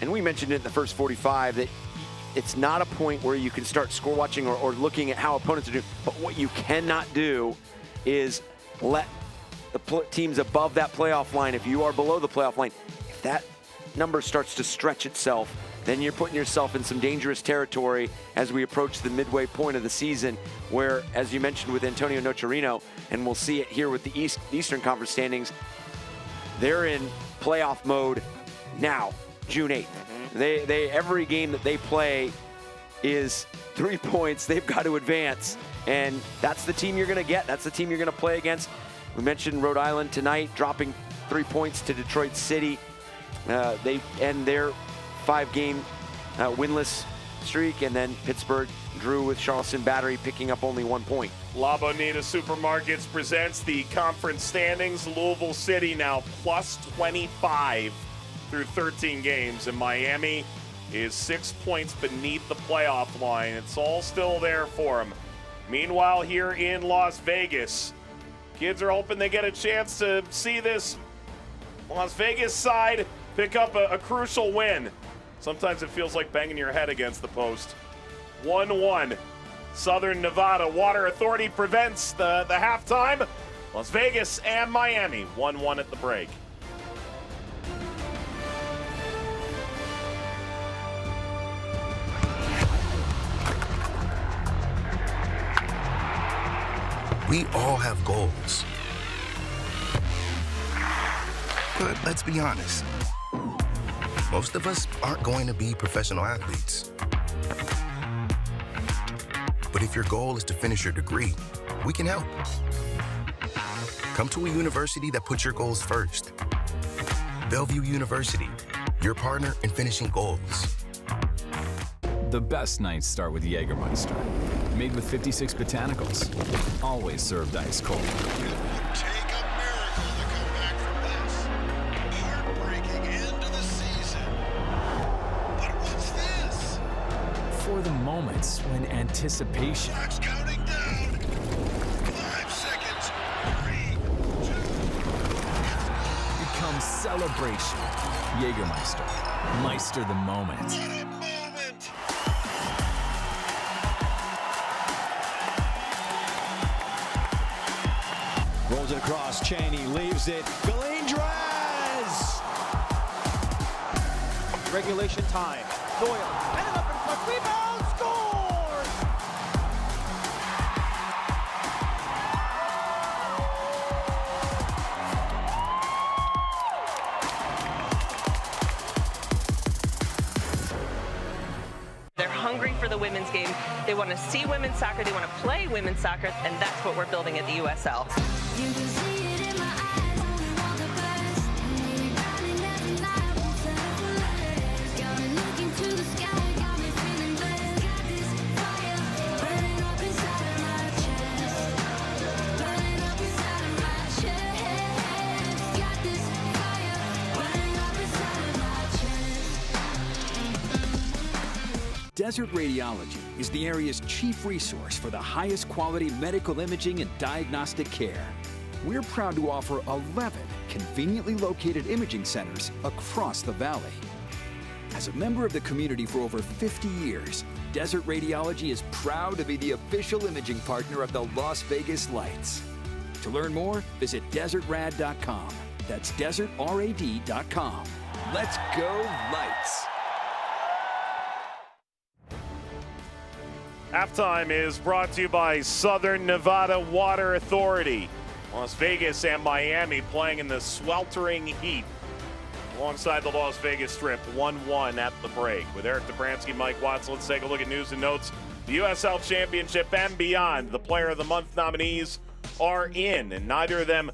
And we mentioned it in the first 45 that it's not a point where you can start score watching or looking at how opponents are doing. But what you cannot do is let the teams above that playoff line, if you are below the playoff line, if that number starts to stretch itself, then you're putting yourself in some dangerous territory as we approach the midway point of the season, where, as you mentioned with Antonio Nocerino, and we'll see it here with the Eastern Conference standings, they're in playoff mode now, June 8th. They every game that they play is 3 points. They've got to advance, and that's the team you're going to get. That's the team you're going to play against. We mentioned Rhode Island tonight, dropping 3 points to Detroit City. They end their 5-game winless streak, and then Pittsburgh drew with Charleston Battery, picking up only 1 point. La Bonita Supermarkets presents the conference standings. Louisville City now plus 25 through 13 games, and Miami is 6 points beneath the playoff line. It's all still there for them. Meanwhile, here in Las Vegas, kids are hoping they get a chance to see this Las Vegas side pick up a crucial win. Sometimes it feels like banging your head against the post. 1-1. Southern Nevada Water Authority prevents the halftime. Las Vegas and Miami 1-1 at the break. We all have goals. But let's be honest, most of us aren't going to be professional athletes. But if your goal is to finish your degree, we can help. Come to a university that puts your goals first. Bellevue University, your partner in finishing goals. The best nights start with Jägermeister. Made with 56 botanicals. Always served ice cold. Take a miracle to come back from this. Heartbreaking end to the season. But what's this? For the moments when anticipation Clock's counting down. 5 seconds. 3, 2. becomes celebration. Jägermeister. Meister the moment. What a moment. Rolls it across, Cheney leaves it, Galindres! Regulation time, Doyle, and up in front, rebound, scores! They're hungry for the women's game. They want to see women's soccer. They want to play women's soccer, and that's what we're building at the USL. You can see it in my eyes, only want the best. Maybe drowning every night, won't settle for less. Got me looking to the sky, got me feeling blessed. Got this fire burning up inside of my chest. Burning up inside of my chest. Got this fire burning up inside of my chest. Desert Radiology is the area's chief resource for the highest quality medical imaging and diagnostic care. We're proud to offer 11 conveniently located imaging centers across the valley. As a member of the community for over 50 years, Desert Radiology is proud to be the official imaging partner of the Las Vegas Lights. To learn more, visit desertrad.com. That's desertrad.com. Let's go Lights. Halftime is brought to you by Southern Nevada Water Authority. Las Vegas and Miami playing in the sweltering heat alongside the Las Vegas Strip, 1-1 at the break. With Eric Dobransky, Mike Watts, let's take a look at news and notes. The USL Championship and beyond. The Player of the Month nominees are in, and neither of them,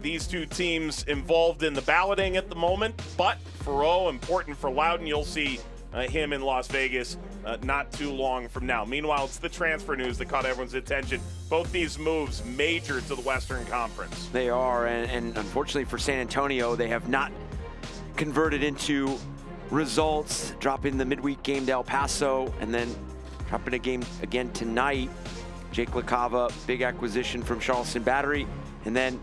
these two teams involved in the balloting at the moment, but Faro, important for Loudon, you'll see him in Las Vegas not too long from now. Meanwhile, it's the transfer news that caught everyone's attention. Both these moves major to the Western Conference. They are, and unfortunately for San Antonio, they have not converted into results, dropping the midweek game to El Paso, and then dropping a game again tonight. Jake LaCava, big acquisition from Charleston Battery, and then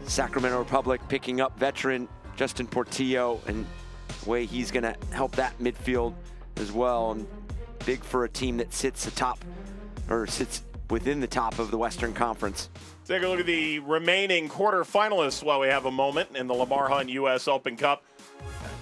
Sacramento Republic picking up veteran Justin Portillo, and the way he's going to help that midfield as well. And big for a team that sits within the top of the Western Conference. Take a look at the remaining quarterfinalists while we have a moment in the Lamar Hunt U.S. Open Cup.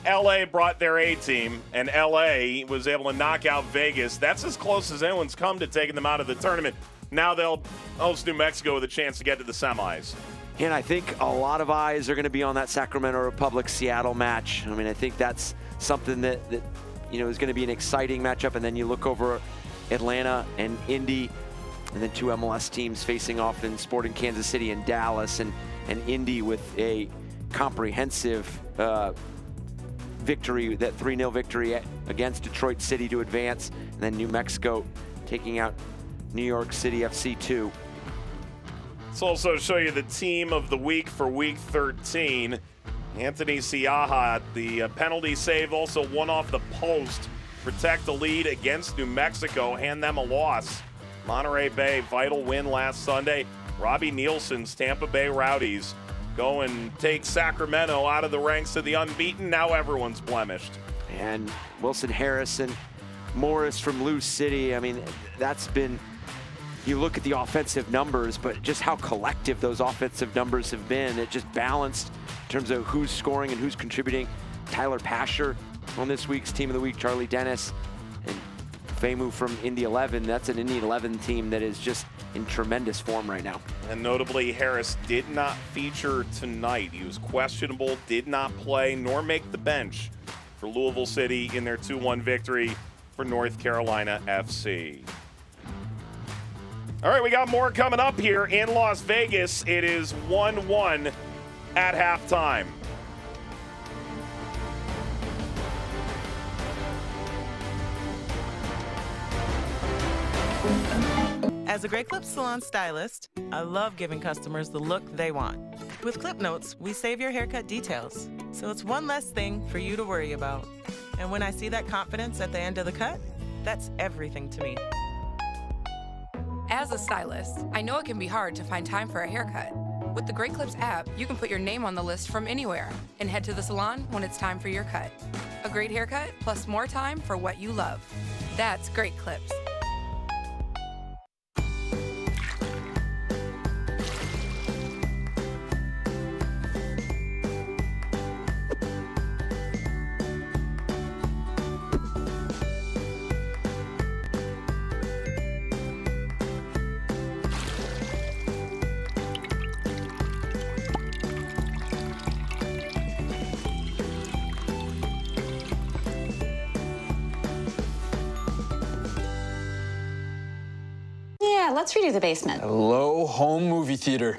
LA brought their A team, and LA was able to knock out Vegas. That's as close as anyone's come to taking them out of the tournament. Now they'll host New Mexico with a chance to get to the semis. And I think a lot of eyes are going to be on that Sacramento Republic-Seattle match. I mean, I think that's something that is going to be an exciting matchup. And then you look over Atlanta and Indy, and then two MLS teams facing off in Sporting Kansas City and Dallas, and Indy with a comprehensive victory, that 3-0 victory against Detroit City to advance, and then New Mexico taking out New York City FC 2. Let's also show you the team of the week for week 13. Anthony Siaha, the penalty save, also one off the post. Protect the lead against New Mexico, hand them a loss. Monterey Bay, vital win last Sunday. Robbie Nielsen's Tampa Bay Rowdies go and take Sacramento out of the ranks of the unbeaten. Now everyone's blemished. And Wilson Harris and Morris from Lou City, I mean, that's been, you look at the offensive numbers, but just how collective those offensive numbers have been. It just balanced in terms of who's scoring and who's contributing. Tyler Pasher on this week's Team of the Week, Charlie Dennis, and Famu from Indy 11. That's an Indy 11 team that is just in tremendous form right now. And notably, Harris did not feature tonight. He was questionable, did not play, nor make the bench for Louisville City in their 2-1 victory for North Carolina FC. All right, we got more coming up here in Las Vegas. It is 1-1 at halftime. As a Great Clips salon stylist, I love giving customers the look they want. With Clip Notes, we save your haircut details, so it's one less thing for you to worry about. And when I see that confidence at the end of the cut, that's everything to me. As a stylist, I know it can be hard to find time for a haircut. With the Great Clips app, you can put your name on the list from anywhere and head to the salon when it's time for your cut. A great haircut plus more time for what you love. That's Great Clips. Yeah, let's redo the basement. Hello, home movie theater.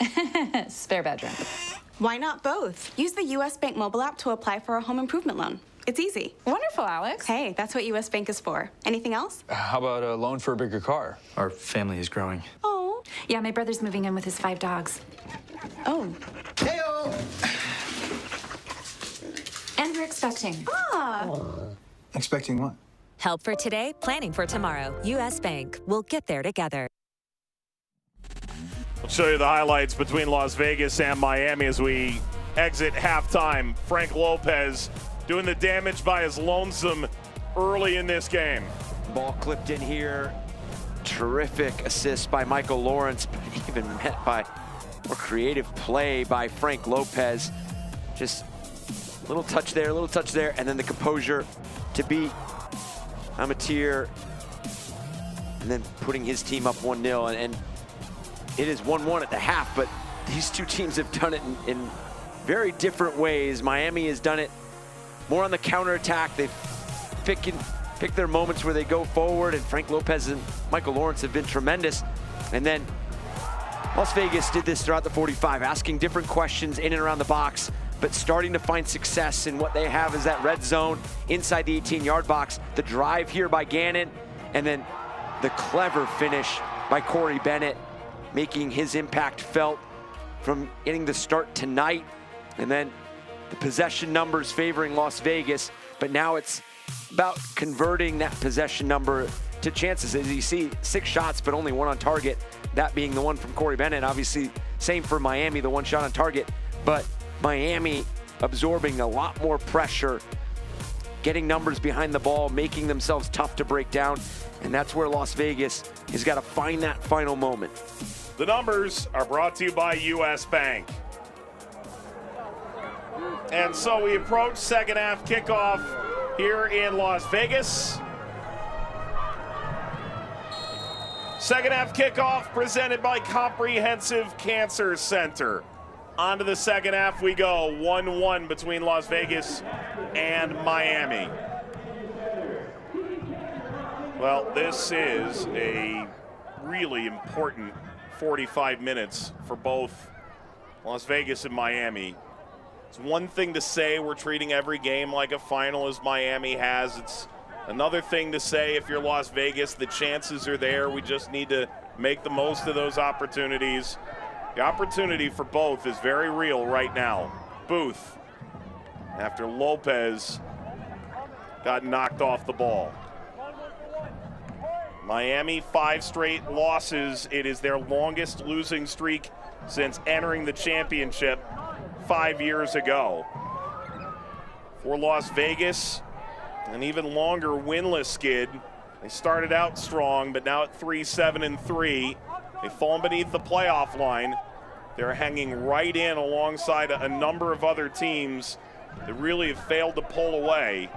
Spare bedroom. Why not both? Use the U.S. Bank mobile app to apply for a home improvement loan. It's easy. Wonderful, Alex. Hey, that's what U.S. Bank is for. Anything else? How about a loan for a bigger car? Our family is growing. Oh. Yeah, my brother's moving in with his 5 dogs. Oh. Hey-o! And we're expecting. Expecting what? Help for today, planning for tomorrow. U.S. Bank. We'll get there together. I'll show you the highlights between Las Vegas and Miami as we exit halftime. Frank Lopez doing the damage by his lonesome early in this game. Ball clipped in here. Terrific assist by Michael Lawrence, but even met by more creative play by Frank Lopez. Just Little touch there, and then the composure to beat Amateur, and then putting his team up 1-0. And it is 1-1 at the half, but these two teams have done it in very different ways. Miami has done it more on the counterattack. They've picked their moments where they go forward, and Frank Lopez and Michael Lawrence have been tremendous. And then Las Vegas did this throughout the 45, asking different questions in and around the box, but starting to find success in what they have is that red zone inside the 18-yard box. The drive here by Gannon, and then the clever finish by Corey Bennett, making his impact felt from getting the start tonight. And then the possession numbers favoring Las Vegas, but now it's about converting that possession number to chances. As you see, 6 shots, but only 1 on target, that being the one from Corey Bennett. Obviously, same for Miami, the 1 shot on target, but Miami absorbing a lot more pressure, getting numbers behind the ball, making themselves tough to break down, and that's where Las Vegas has got to find that final moment. The numbers are brought to you by US Bank. And so we approach second half kickoff here in Las Vegas. Second half kickoff presented by Comprehensive Cancer Center. On to the second half we go, 1-1 between Las Vegas and Miami. Well, this is a really important 45 minutes for both Las Vegas and Miami. It's one thing to say we're treating every game like a final as Miami has. It's another thing to say if you're Las Vegas, the chances are there. We just need to make the most of those opportunities. The opportunity for both is very real right now. Booth, after Lopez got knocked off the ball. Miami, 5 straight losses. It is their longest losing streak since entering the championship 5 years ago. For Las Vegas, an even longer winless skid. They started out strong, but now at 3-7-3. They've fallen beneath the playoff line. They're hanging right in alongside a number of other teams that really have failed to pull away.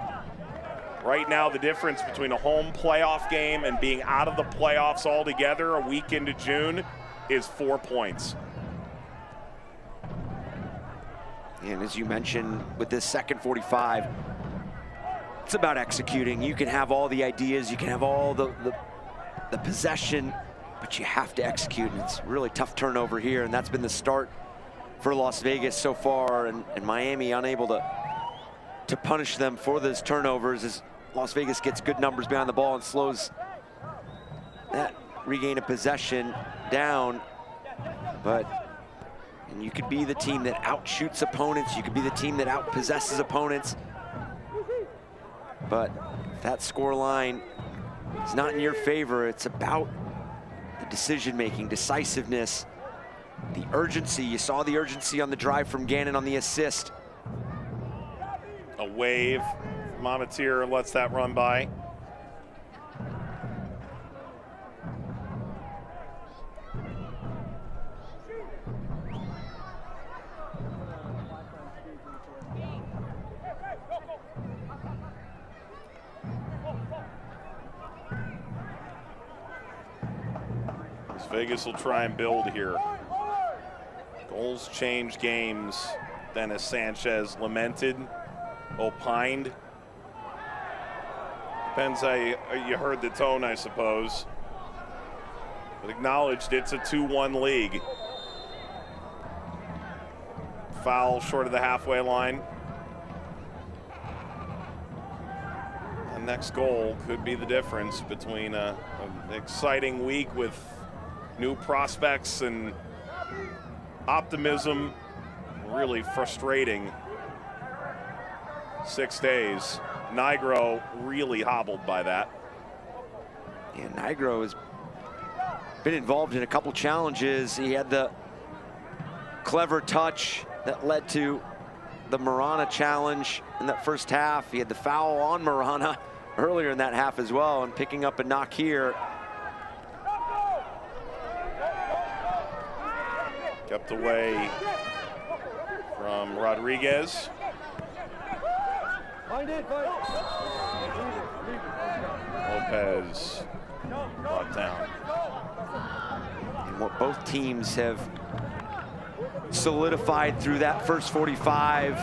Right now, the difference between a home playoff game and being out of the playoffs altogether a week into June is 4 points. And as you mentioned, with this second 45, it's about executing. You can have all the ideas, you can have all the possession, but you have to execute, and it's a really tough turnover here, and that's been the start for Las Vegas so far, and Miami unable to punish them for those turnovers as Las Vegas gets good numbers behind the ball and slows that regain of possession down. And you could be the team that outshoots opponents, you could be the team that outpossesses opponents, but if that score line is not in your favor, it's about the decision-making, decisiveness, the urgency. You saw the urgency on the drive from Gannon on the assist. A wave from Amateur lets that run by. Vegas will try and build here. Goals change games, Dennis Sanchez lamented, opined. Depends how you heard the tone, I suppose. But acknowledged it's a 2-1 league. Foul short of the halfway line. The next goal could be the difference between an exciting week with new prospects and optimism, really frustrating 6 days. Nigro really hobbled by that. Yeah, Nigro has been involved in a couple challenges. He had the clever touch that led to the Marana challenge in that first half. He had the foul on Marana earlier in that half as well, and picking up a knock here. Kept away from Rodriguez. Lopez brought down. And what both teams have solidified through that first 45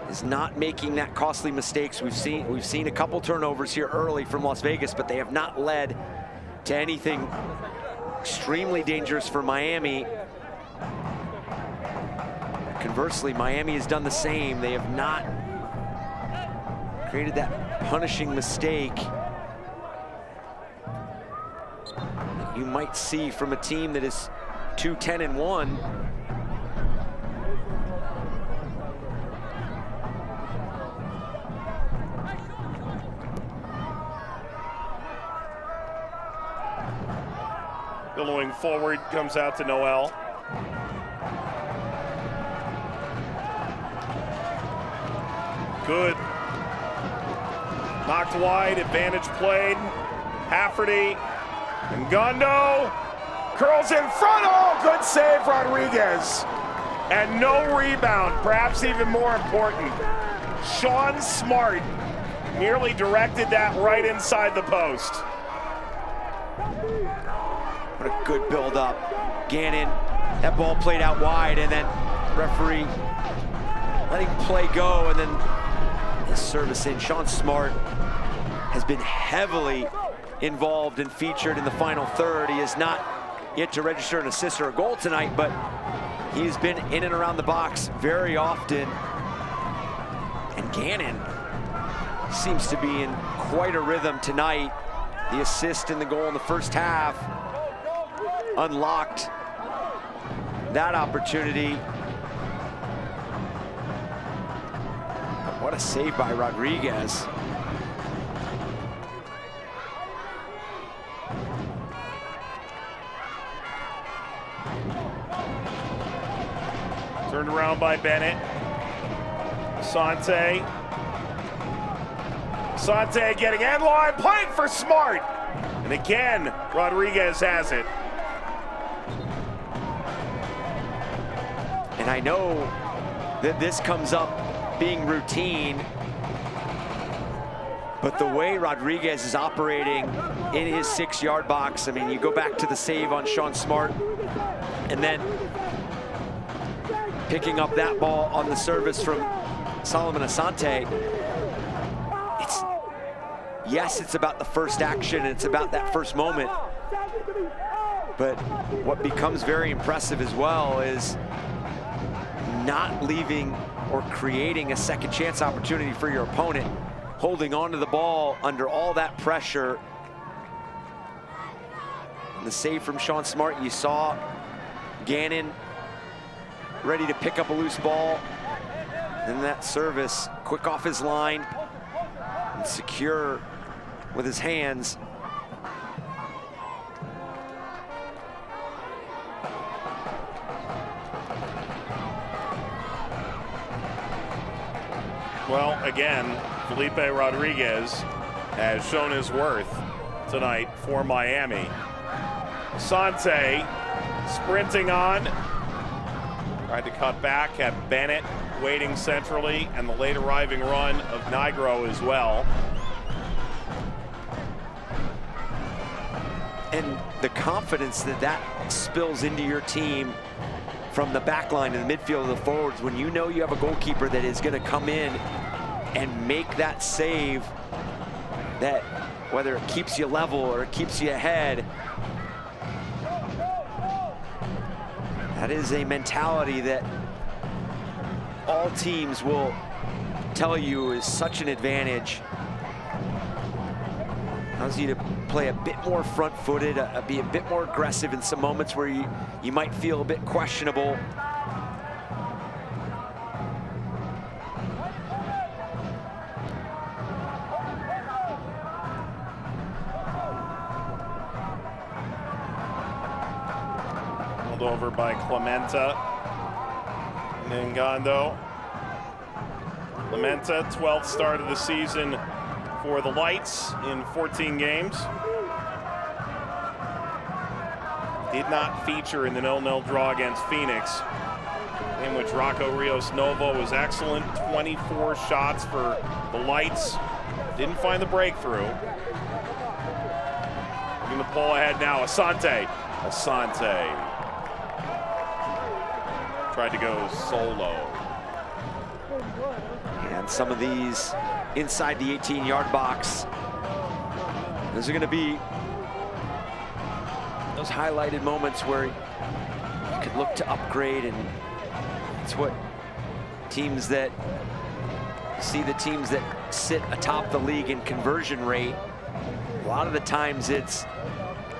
is not making that costly mistakes. We've seen a couple turnovers here early from Las Vegas, but they have not led to anything extremely dangerous for Miami. Conversely, Miami has done the same. They have not created that punishing mistake that you might see from a team that is 2-10-1. Billowing forward, comes out to Noel. Good. Knocked wide, advantage played. Hafferty, and Gondo curls in front. Oh, good save, Rodriguez. And no rebound, perhaps even more important. Sean Smart nearly directed that right inside the post. What a good build-up. Gannon, that ball played out wide, and then referee letting play go, and then his service in. Sean Smart has been heavily involved and featured in the final third. He has not yet to register an assist or a goal tonight, but he's been in and around the box very often. And Gannon seems to be in quite a rhythm tonight. The assist and the goal in the first half unlocked that opportunity. But what a save by Rodriguez. Turned around by Bennett. Asante. Asante getting end line, playing for Smart. And again, Rodriguez has it. And I know that this comes up being routine, but the way Rodriguez is operating in his 6-yard box, I mean, you go back to the save on Sean Smart, and then picking up that ball on the service from Solomon Asante. Yes, it's about the first action, and it's about that first moment. But what becomes very impressive as well is not leaving or creating a second chance opportunity for your opponent, holding on to the ball under all that pressure. And the save from Sean Smart, you saw Gannon ready to pick up a loose ball. And that service, quick off his line and secure with his hands. Well, again, Felipe Rodriguez has shown his worth tonight for Miami. Asante sprinting on. Tried to cut back, had Bennett waiting centrally, and the late arriving run of Nigro as well. And the confidence that that spills into your team from the back line to the midfield of the forwards, when you know you have a goalkeeper that is going to come in and make that save, that whether it keeps you level or it keeps you ahead, that is a mentality that all teams will tell you is such an advantage. Allows you to play a bit more front-footed, be a bit more aggressive in some moments where you might feel a bit questionable. Held over by Clementa. Ngondo. Clementa, 12th start of the season for the Lights in 14 games. Did not feature in the 0-0 draw against Phoenix. in which Rocco Rios Novo was excellent. 24 shots for the Lights. Didn't find the breakthrough. In the pull ahead now, Asante. Tried to go solo. And some of these inside the 18-yard box, those are going to be those highlighted moments where you could look to upgrade, and it's what teams that see the teams that sit atop the league in conversion rate. A lot of the times it's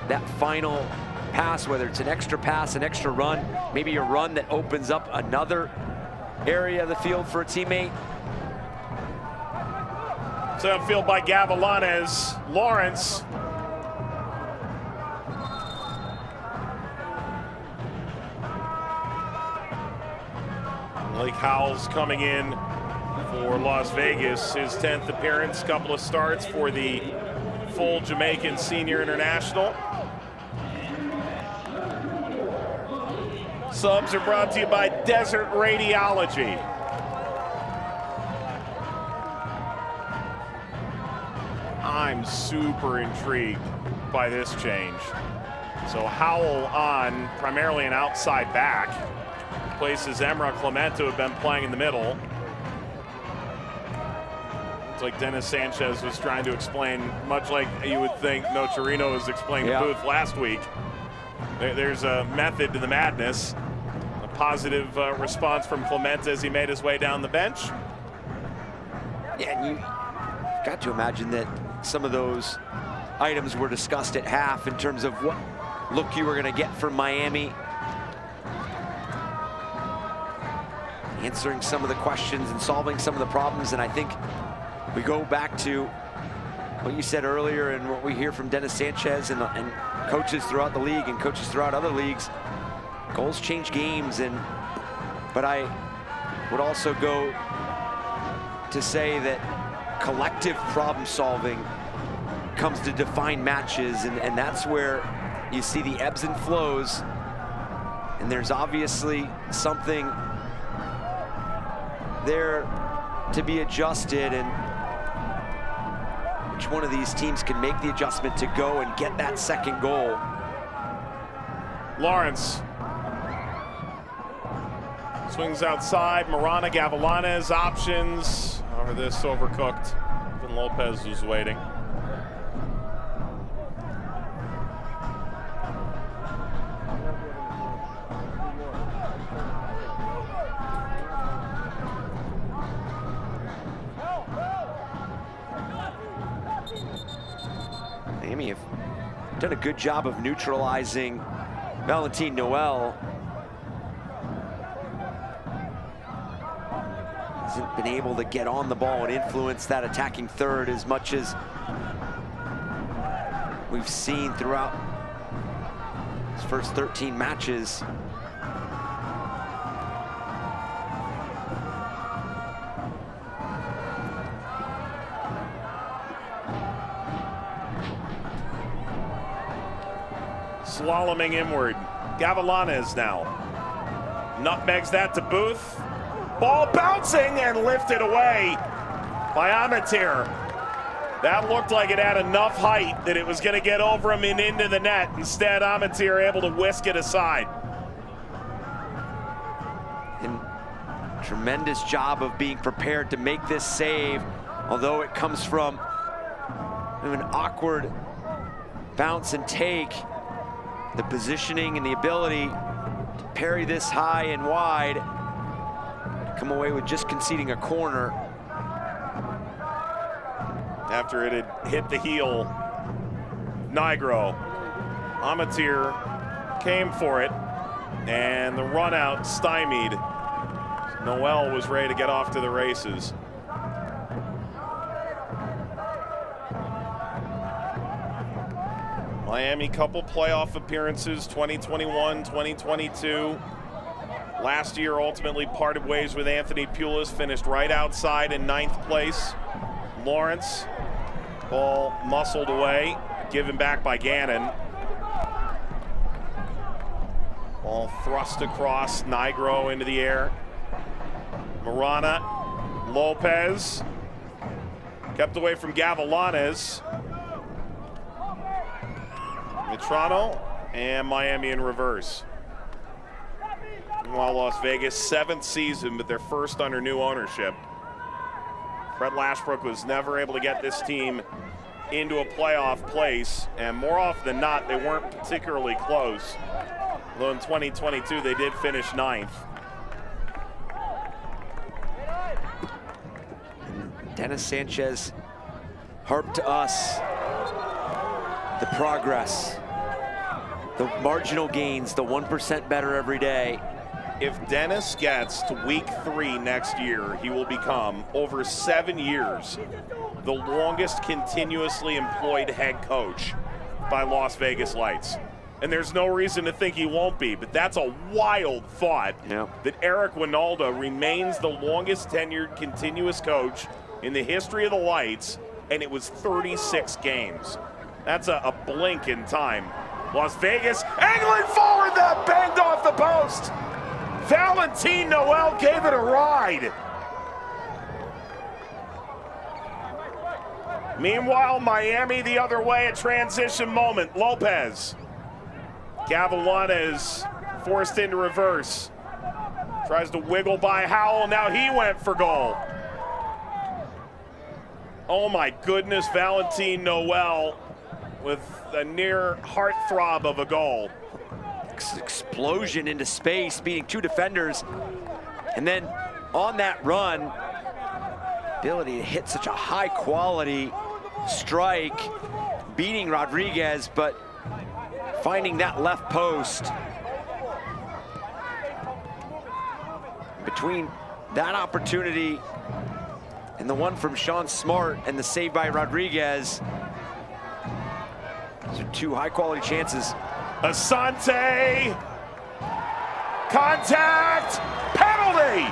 that final pass, whether it's an extra pass, an extra run, maybe a run that opens up another area of the field for a teammate. So upfield by Gavilanes. Lawrence. Blake Howell's coming in for Las Vegas. His 10th appearance, couple of starts for the full Jamaican senior international. Subs are brought to you by Desert Radiology. I'm super intrigued by this change. So Howell on primarily an outside back. Places Emra Clement, who have been playing in the middle. It's like Dennis Sanchez was trying to explain, much like you would think Nocerino was explaining the booth last week. There's a method to the madness. A positive response from Clement as he made his way down the bench. Yeah, and you got to imagine that some of those items were discussed at half in terms of what look you were going to get from Miami. Answering some of the questions and solving some of the problems. And I think we go back to what you said earlier and what we hear from Dennis Sanchez and coaches throughout the league and coaches throughout other leagues. Goals change games, but I would also go to say that collective problem solving comes to define matches, and that's where you see the ebbs and flows, and there's obviously something there to be adjusted, and which one of these teams can make the adjustment to go and get that second goal. Lawrence swings outside. Marana, Gavilanes, options. Over this overcooked. Even Lopez was waiting. Miami have done a good job of neutralizing Valentin Noel. Hasn't been able to get on the ball and influence that attacking third as much as we've seen throughout his first 13 matches. Slaloming inward. Gavilanes now. Nutmegs that to Booth. Ball bouncing and lifted away by Amatir. That looked like it had enough height that it was going to get over him and into the net. Instead, Amatir able to whisk it aside. And tremendous job of being prepared to make this save, although it comes from an awkward bounce and take. The positioning and the ability to parry this high and wide, to come away with just conceding a corner. After it had hit the heel, Nigro. Amatir came for it, and the run out stymied. Noel was ready to get off to the races. Miami, couple playoff appearances, 2021, 2022. Last year, ultimately parted ways with Anthony Pulis, finished right outside in 9th place. Lawrence, ball muscled away, given back by Gannon. Ball thrust across, Nigro into the air. Marana, Lopez, kept away from Gavilanes. Mitrano and Miami in reverse. Meanwhile, Las Vegas, 7th season, but their first under new ownership. Fred Lashbrook was never able to get this team into a playoff place, and more often than not, they weren't particularly close. Although in 2022, they did finish 9th. Dennis Sanchez harped to us the progress, the marginal gains, the 1% better every day. If Dennis gets to week 3 next year, he will become, over 7 years, the longest continuously employed head coach by Las Vegas Lights. And there's no reason to think he won't be, but that's a wild thought that Eric Winalda remains the longest tenured continuous coach in the history of the Lights, and it was 36 games. That's a blink in time. Las Vegas angling forward, that banged off the post. Valentin Noel gave it a ride. Meanwhile, Miami the other way, a transition moment. Lopez. Gavilanes forced into reverse. Tries to wiggle by Howell, now he went for goal. Oh my goodness, Valentin Noel with a near heartthrob of a goal. Explosion into space, beating 2 defenders. And then on that run, ability to hit such a high quality strike, beating Rodriguez, but finding that left post. Between that opportunity and the one from Sean Smart and the save by Rodriguez, those are 2 high quality chances. Asante, contact, penalty!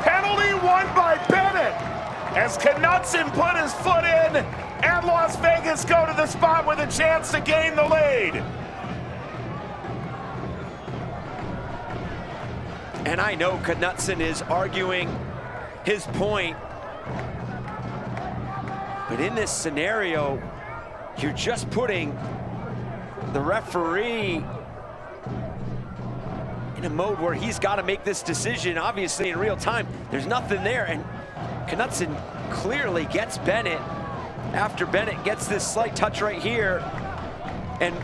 Penalty won by Bennett as Knutson put his foot in and Las Vegas go to the spot with a chance to gain the lead. And I know Knutson is arguing his point, but in this scenario, you're just putting the referee in a mode where he's got to make this decision, obviously in real time. There's nothing there, and Knutson clearly gets Bennett after Bennett gets this slight touch right here. And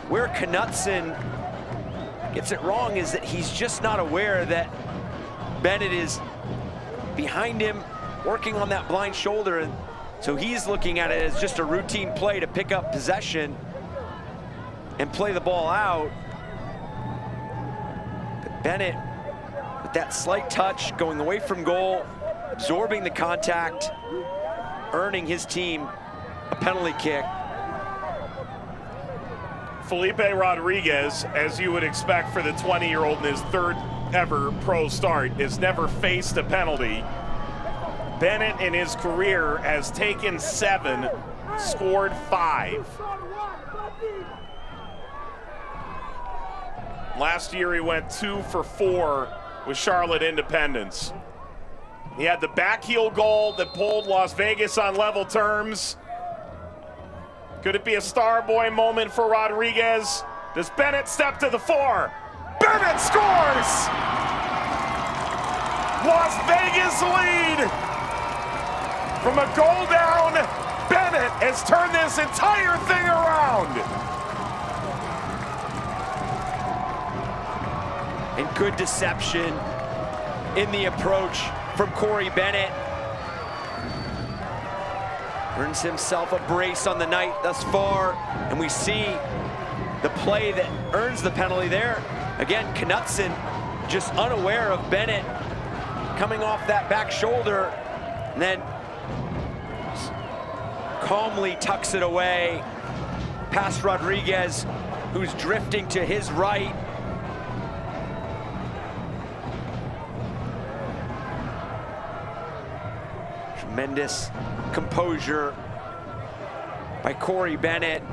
where Knutson gets it wrong is that he's just not aware that Bennett is behind him, working on that blind shoulder, and so he's looking at it as just a routine play to pick up possession and play the ball out. But Bennett, with that slight touch, going away from goal, absorbing the contact, earning his team a penalty kick. Felipe Rodriguez, as you would expect for the 20-year-old in his 3rd ever pro start, has never faced a penalty. Bennett in his career has taken 7, scored 5. Last year he went 2 for 4 with Charlotte Independence. He had the back heel goal that pulled Las Vegas on level terms. Could it be a star boy moment for Rodriguez? Does Bennett step to the fore? Bennett scores! Las Vegas lead! From a goal down, Bennett has turned this entire thing around. And good deception in the approach from Corey Bennett. Earns himself a brace on the night thus far, and we see the play that earns the penalty there. Again, Knutson just unaware of Bennett coming off that back shoulder, and then calmly tucks it away past Rodriguez, who's drifting to his right. Tremendous composure by Corey Bennett.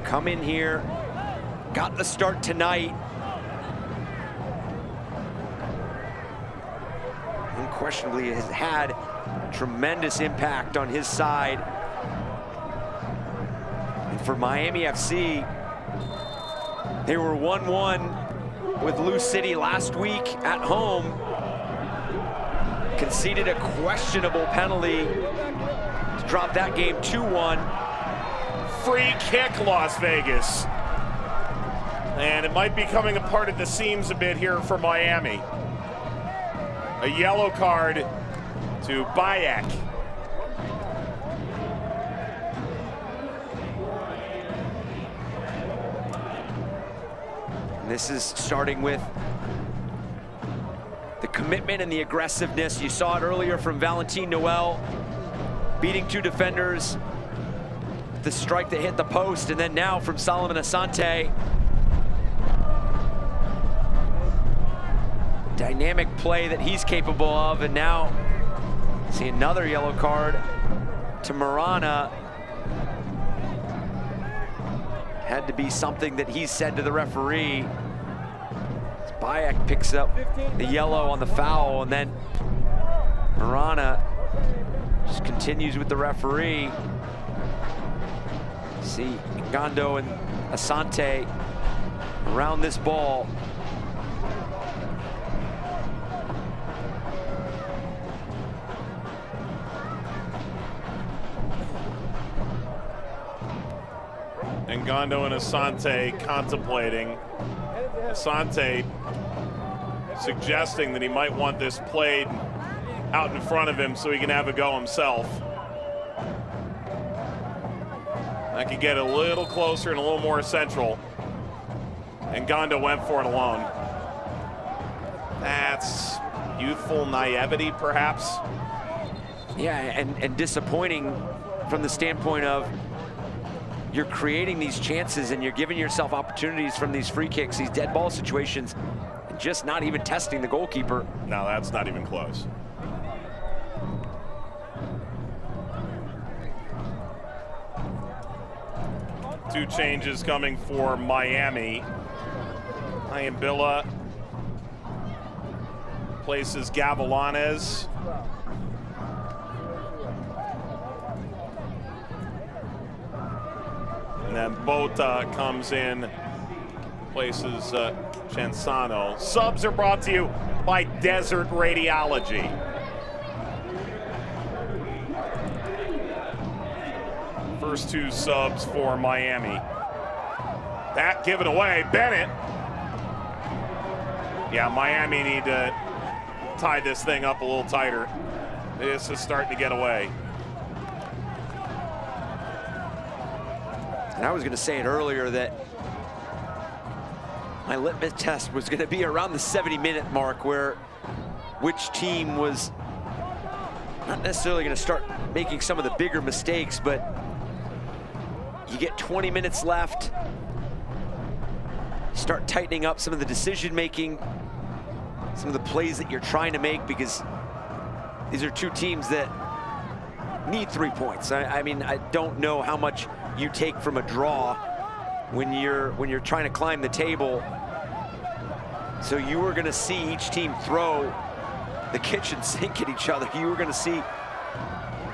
come in here, got the start tonight. Unquestionably has had tremendous impact on his side. And for Miami FC, they were 1-1 with Lou City last week at home. Conceded a questionable penalty to drop that game 2-1. Free kick, Las Vegas. And it might be coming apart at the seams a bit here for Miami. A yellow card to Bayek. This is starting with the commitment and the aggressiveness. You saw it earlier from Valentin Noel, beating 2 defenders, the strike that hit the post, and then now from Solomon Asante. Dynamic play that he's capable of, and now see another yellow card to Marana. Had to be something that he said to the referee. Bayek picks up the yellow on the foul, and then Marana just continues with the referee. See Gondo and Asante around this ball. And Gondo and Asante contemplating. Asante suggesting that he might want this played out in front of him so he can have a go himself. That could get a little closer and a little more central. And Gondo went for it alone. That's youthful naivety, perhaps. Yeah, and disappointing from the standpoint of you're creating these chances and you're giving yourself opportunities from these free kicks, these dead ball situations, and just not even testing the goalkeeper. No, that's not even close. Two changes coming for Miami. Iambilla places Gavilanes. And then Bota comes in, places Chansano. Subs are brought to you by Desert Radiology. First 2 subs for Miami. That given away, Bennett. Yeah, Miami need to tie this thing up a little tighter. This is starting to get away. And I was going to say it earlier that my litmus test was going to be around the 70-minute mark, where which team was not necessarily going to start making some of the bigger mistakes, but you get 20 minutes left, start tightening up some of the decision making, some of the plays that you're trying to make, because these are 2 teams that need 3 points. I mean, I don't know how much you take from a draw when you're trying to climb the table. So you were going to see each team throw the kitchen sink at each other. You were going to see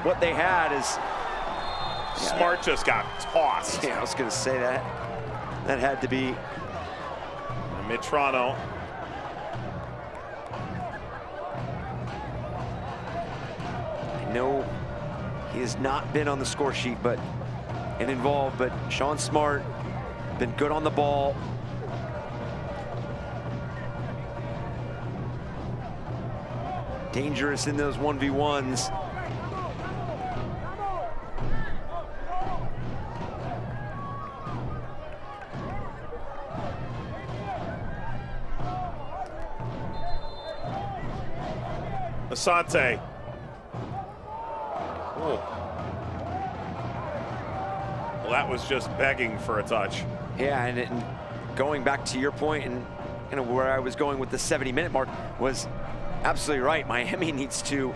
what they had is Smart just got tossed. Yeah, I was going to say that. That had to be Mitrano. I know he has not been on the score sheet, but and involved, but Sean Smart been good on the ball. Dangerous in those 1v1s. Asante. Oh. Well, that was just begging for a touch. Yeah, and going back to your point and kind of where I was going with the 70-minute mark was absolutely right. Miami needs to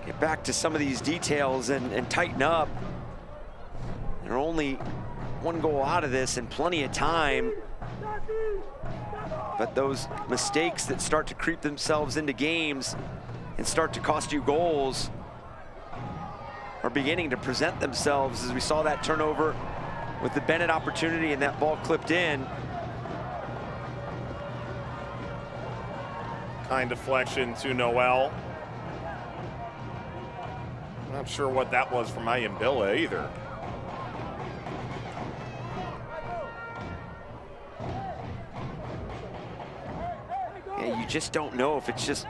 get back to some of these details and tighten up. They're only one goal out of this and plenty of time. But those mistakes that start to creep themselves into games and start to cost you goals are beginning to present themselves, as we saw that turnover with the Bennett opportunity and that ball clipped in. Kind deflection to Noel. Not sure what that was from Ayambilla either. Yeah, you just don't know if it's just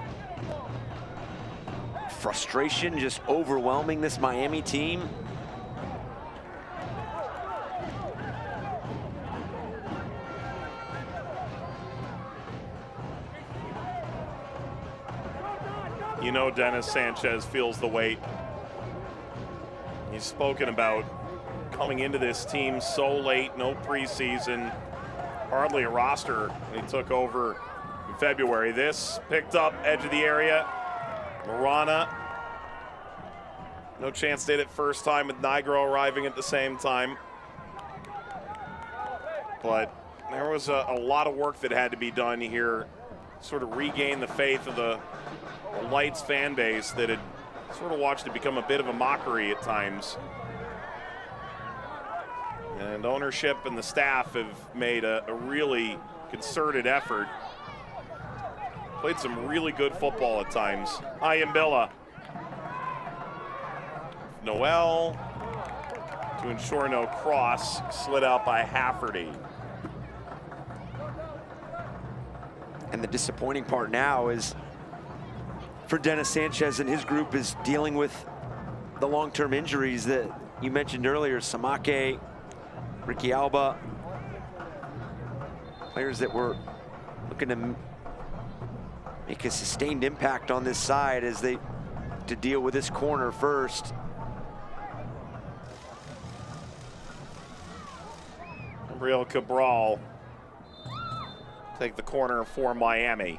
frustration just overwhelming this Miami team. You know Dennis Sanchez feels the weight. He's spoken about coming into this team so late, no preseason, hardly a roster when he took over in February. This picked up edge of the area. Marana, no chance did it first time with Nigro arriving at the same time. But there was a lot of work that had to be done here, sort of regain the faith of the Lights fan base that had sort of watched it become a bit of a mockery at times. And ownership and the staff have made a really concerted effort. Played some really good football at times. Ayambilla. Noel to ensure no cross, slid out by Hafferty. And the disappointing part now is for Dennis Sanchez and his group is dealing with the long-term injuries that you mentioned earlier. Samake, Ricky Alba, players that were looking to make a sustained impact on this side as they to deal with this corner first. Gabriel Cabral take the corner for Miami.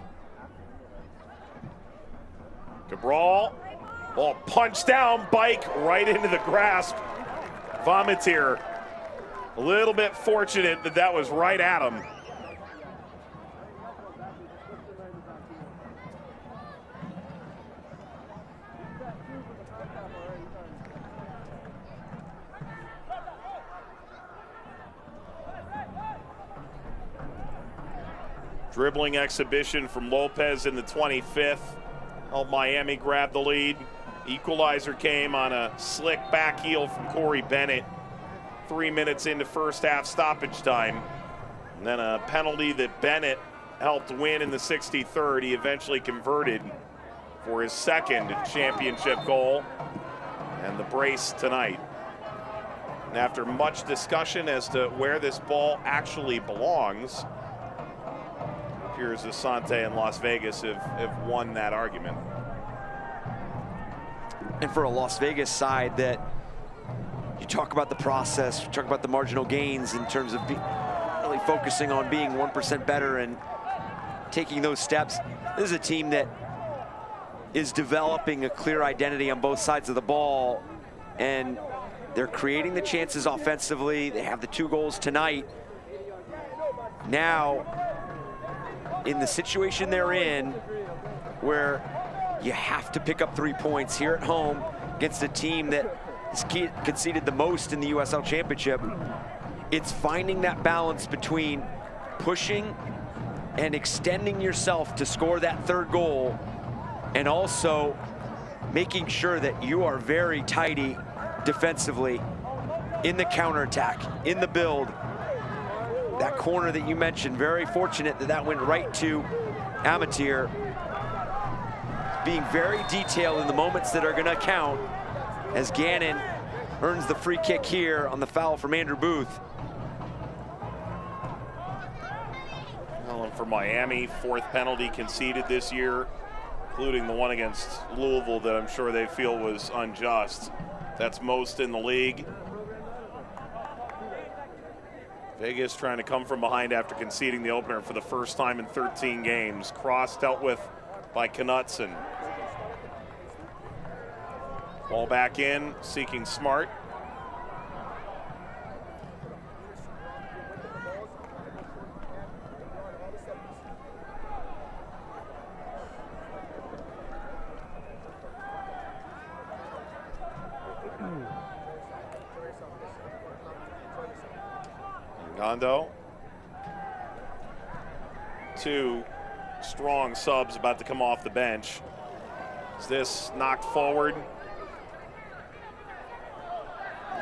Cabral, ball punched down, bike right into the grasp. Vomitier, a little bit fortunate that that was right at him. Dribbling exhibition from Lopez in the 25th. Miami grabbed the lead. Equalizer came on a slick back heel from Corey Bennett 3 minutes into first half stoppage time. And then a penalty that Bennett helped win in the 63rd. He eventually converted for his second championship goal and the brace tonight. And after much discussion as to where this ball actually belongs, it appears Asante and Las Vegas have won that argument. And for a Las Vegas side that you talk about the process, you talk about the marginal gains in terms of really focusing on being 1% better and taking those steps. This is a team that is developing a clear identity on both sides of the ball, and they're creating the chances offensively. They have the 2 goals tonight. Now, in the situation they're in, where you have to pick up 3 points here at home against a team that has conceded the most in the USL Championship, it's finding that balance between pushing and extending yourself to score that 3rd goal, and also making sure that you are very tidy defensively in the counterattack, in the build. That corner that you mentioned, very fortunate that that went right to Amateur. Being very detailed in the moments that are gonna count as Gannon earns the free kick here on the foul from Andrew Booth. Well, and for Miami, 4th penalty conceded this year, including the one against Louisville that I'm sure they feel was unjust. That's most in the league. Vegas trying to come from behind after conceding the opener for the first time in 13 games. Cross dealt with by Knutson. Ball back in, seeking Smart. Rondo. 2 strong subs about to come off the bench. Is this knocked forward?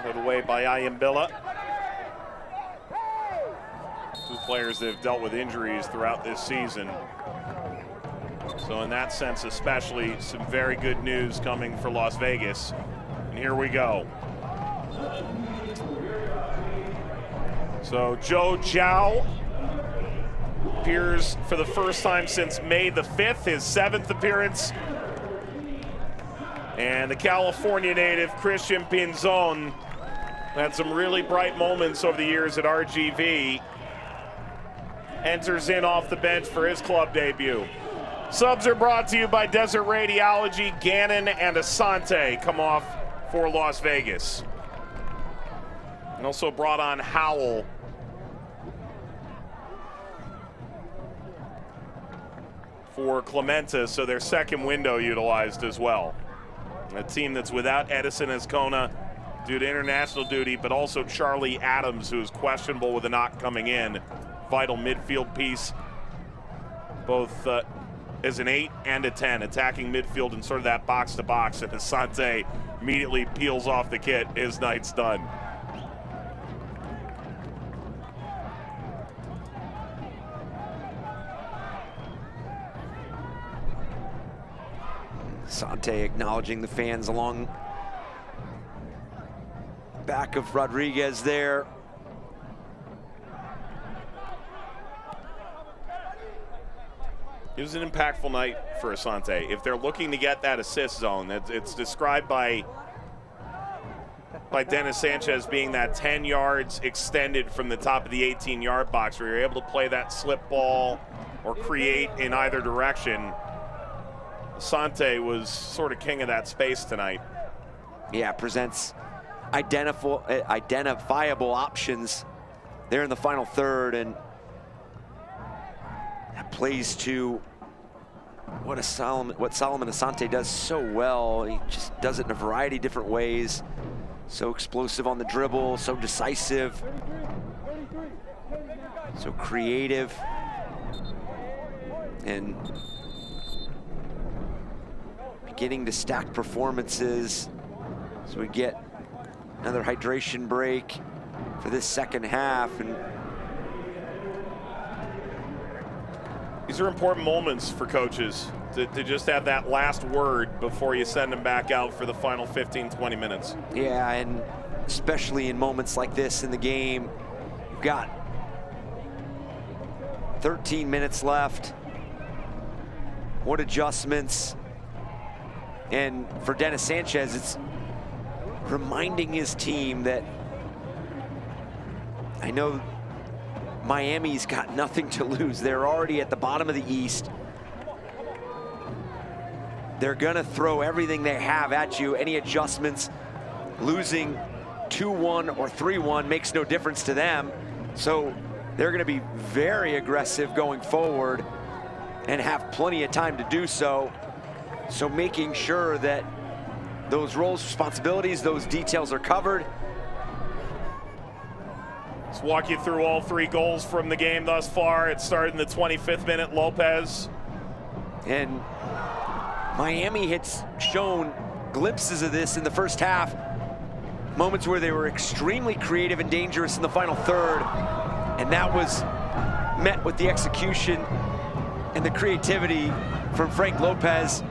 Put away by Ayambilla. 2 players that have dealt with injuries throughout this season. So in that sense especially, some very good news coming for Las Vegas. And here we go. So Joe Zhao appears for the first time since May the 5th, his 7th appearance. And the California native Christian Pinzon had some really bright moments over the years at RGV. Enters in off the bench for his club debut. Subs are brought to you by Desert Radiology. Gannon and Asante come off for Las Vegas. And also brought on Howell for Clementa, so their second window utilized as well. A team that's without Edison Azcona due to international duty, but also Charlie Adams, who is questionable with a knock coming in. Vital midfield piece, both as an 8 and a 10, attacking midfield and sort of that box-to-box, and Asante immediately peels off the kit. His night's done. Asante acknowledging the fans along back of Rodriguez there. It was an impactful night for Asante. If they're looking to get that assist zone, it's described by Dennis Sanchez being that 10 yards extended from the top of the 18-yard box, where you're able to play that slip ball or create in either direction. Asante was sort of king of that space tonight. Yeah, presents identifiable options there in the final third, and that plays to what Solomon Asante does so well. He just does it in a variety of different ways. So explosive on the dribble, so decisive, so creative, and beginning to stack performances. So we get another hydration break for this second half. And these are important moments for coaches to just have that last word before you send them back out for the final 15, 20 minutes. Yeah, and especially in moments like this in the game, you've got 13 minutes left. What adjustments? And for Dennis Sanchez, it's reminding his team that, I know Miami's got nothing to lose. They're already at the bottom of the East. They're gonna throw everything they have at you. Any adjustments, losing 2-1 or 3-1 makes no difference to them. So they're gonna be very aggressive going forward and have plenty of time to do so. So making sure that those roles, responsibilities, those details are covered. Let's walk you through all 3 goals from the game thus far. It started in the 25th minute, Lopez. And Miami had shown glimpses of this in the first half. Moments where they were extremely creative and dangerous in the final third. And that was met with the execution and the creativity from Frank Lopez.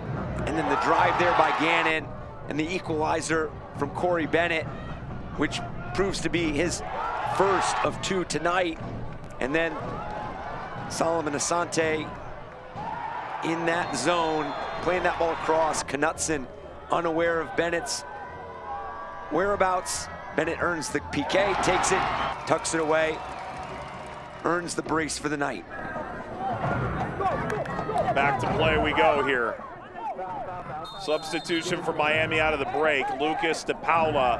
And then the drive there by Gannon and the equalizer from Corey Bennett, which proves to be his first of 2 tonight. And then Solomon Asante in that zone, playing that ball across. Knutson unaware of Bennett's whereabouts. Bennett earns the PK, takes it, tucks it away, earns the brace for the night. Back to play we go here. Substitution for Miami out of the break. Lucas De Paula,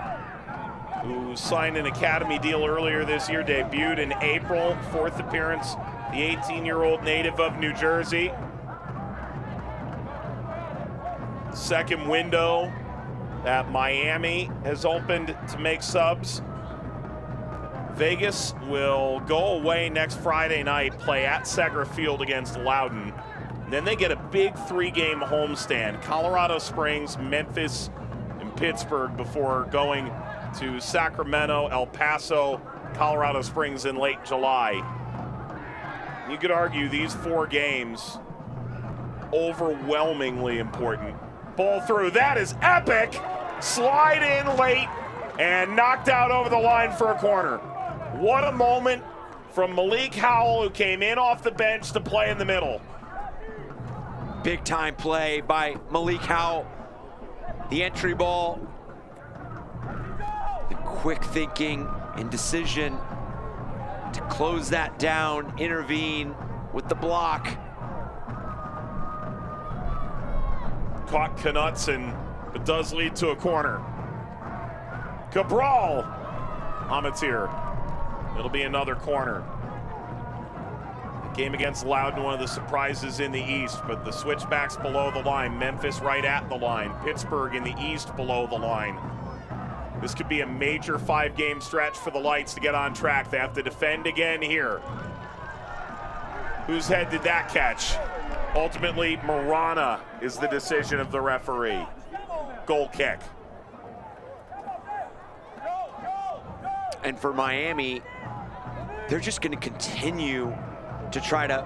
who signed an academy deal earlier this year, debuted in April, 4th appearance, the 18-year-old native of New Jersey. Second window that Miami has opened to make subs Vegas will go away next Friday night, play at Segra Field against Loudoun. Then they get a big 3-game homestand: Colorado Springs, Memphis, and Pittsburgh, before going to Sacramento, El Paso, Colorado Springs in late July. You could argue these 4 games overwhelmingly important. Ball through, that is epic! Slide in late and knocked out over the line for a corner. What a moment from Malik Howell, who came in off the bench to play in the middle. Big time play by Malik Howell. The entry ball, the quick thinking and decision to close that down, intervene with the block. Caught Knutson, but does lead to a corner. Cabral, Amatir. It'll be another corner. The game against Loudoun, one of the surprises in the East, but the switchbacks below the line. Memphis right at the line. Pittsburgh in the East below the line. This could be a major 5-game stretch for the Lights to get on track. They have to defend again here. Whose head did that catch? Ultimately, Marana is the decision of the referee. Goal kick. And for Miami, they're just going to continue to try to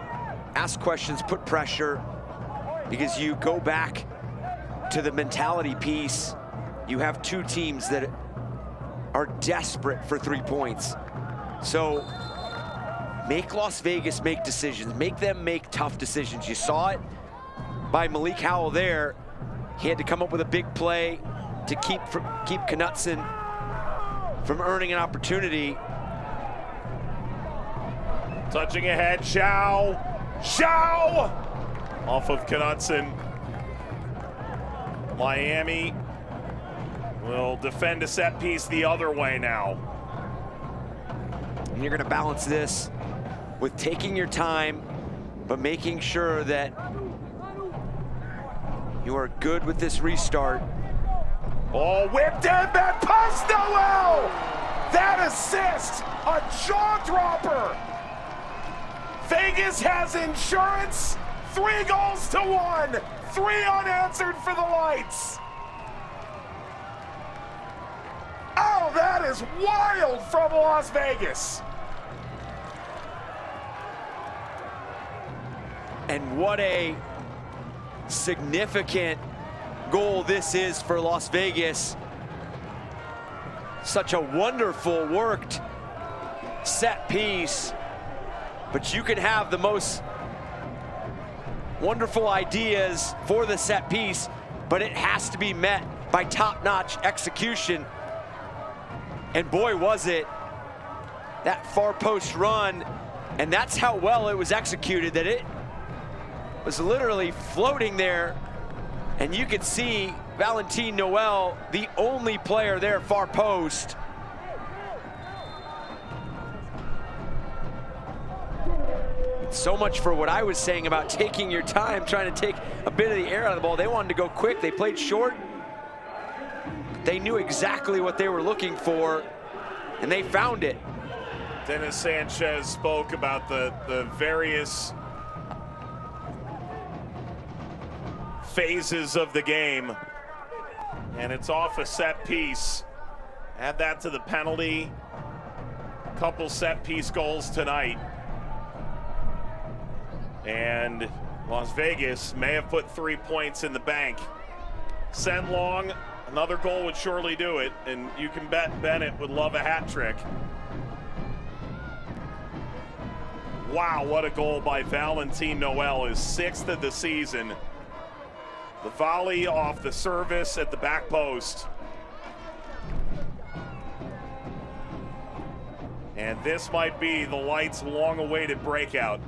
ask questions, put pressure, because you go back to the mentality piece. You have 2 teams that are desperate for 3 points. So make Las Vegas make decisions, make them make tough decisions. You saw it by Malik Howell there. He had to come up with a big play to keep Knutson from earning an opportunity. Touching ahead, Xiao off of Knutson. Miami will defend a set piece the other way now. And you're going to balance this with taking your time, but making sure that you are good with this restart. Ball whipped in, back past Noel! That assist, a jaw dropper! Vegas has insurance, 3 goals to 1, 3 unanswered for the Lights. Oh, that is wild from Las Vegas. And what a significant goal this is for Las Vegas. Such a wonderful worked set piece, but you can have the most wonderful ideas for the set piece, but it has to be met by top-notch execution. And boy, was it that far post run, and that's how well it was executed, that it was literally floating there. And you could see Valentin Noel, the only player there far post. So much for what I was saying about taking your time, trying to take a bit of the air out of the ball. They wanted to go quick. They played short. They knew exactly what they were looking for, and they found it. Dennis Sanchez spoke about the various phases of the game, and it's off a set piece. Add that to the penalty. Couple set piece goals tonight. And Las Vegas may have put 3 points in the bank. Send long, another goal would surely do it, and you can bet Bennett would love a hat trick. Wow, what a goal by Valentin Noel, his 6th of the season. The volley off the service at the back post. And this might be the Lights' long-awaited breakout.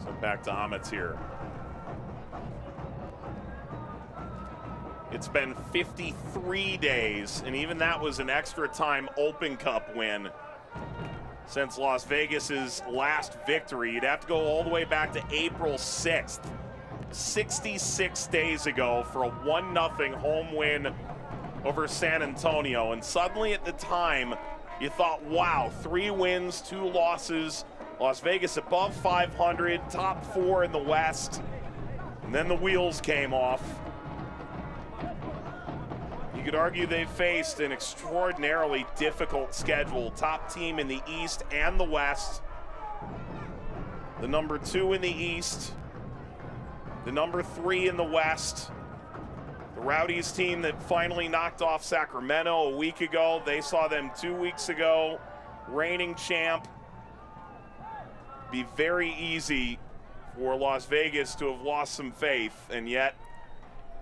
So back to Amatir. It's been 53 days, and even that was an extra time Open Cup win since Las Vegas's last victory. You'd have to go all the way back to April 6th, 66 days ago, for a 1-0 home win over San Antonio. And suddenly at the time, you thought, wow, 3 wins, 2 losses, Las Vegas above 500, top 4 in the West. And then the wheels came off. You could argue they faced an extraordinarily difficult schedule. Top team in the East and the West. The number 2 in the East. The number 3 in the West. The Rowdies team that finally knocked off Sacramento a week ago. They saw them 2 weeks ago. Reigning champ. Be very easy for Las Vegas to have lost some faith, and yet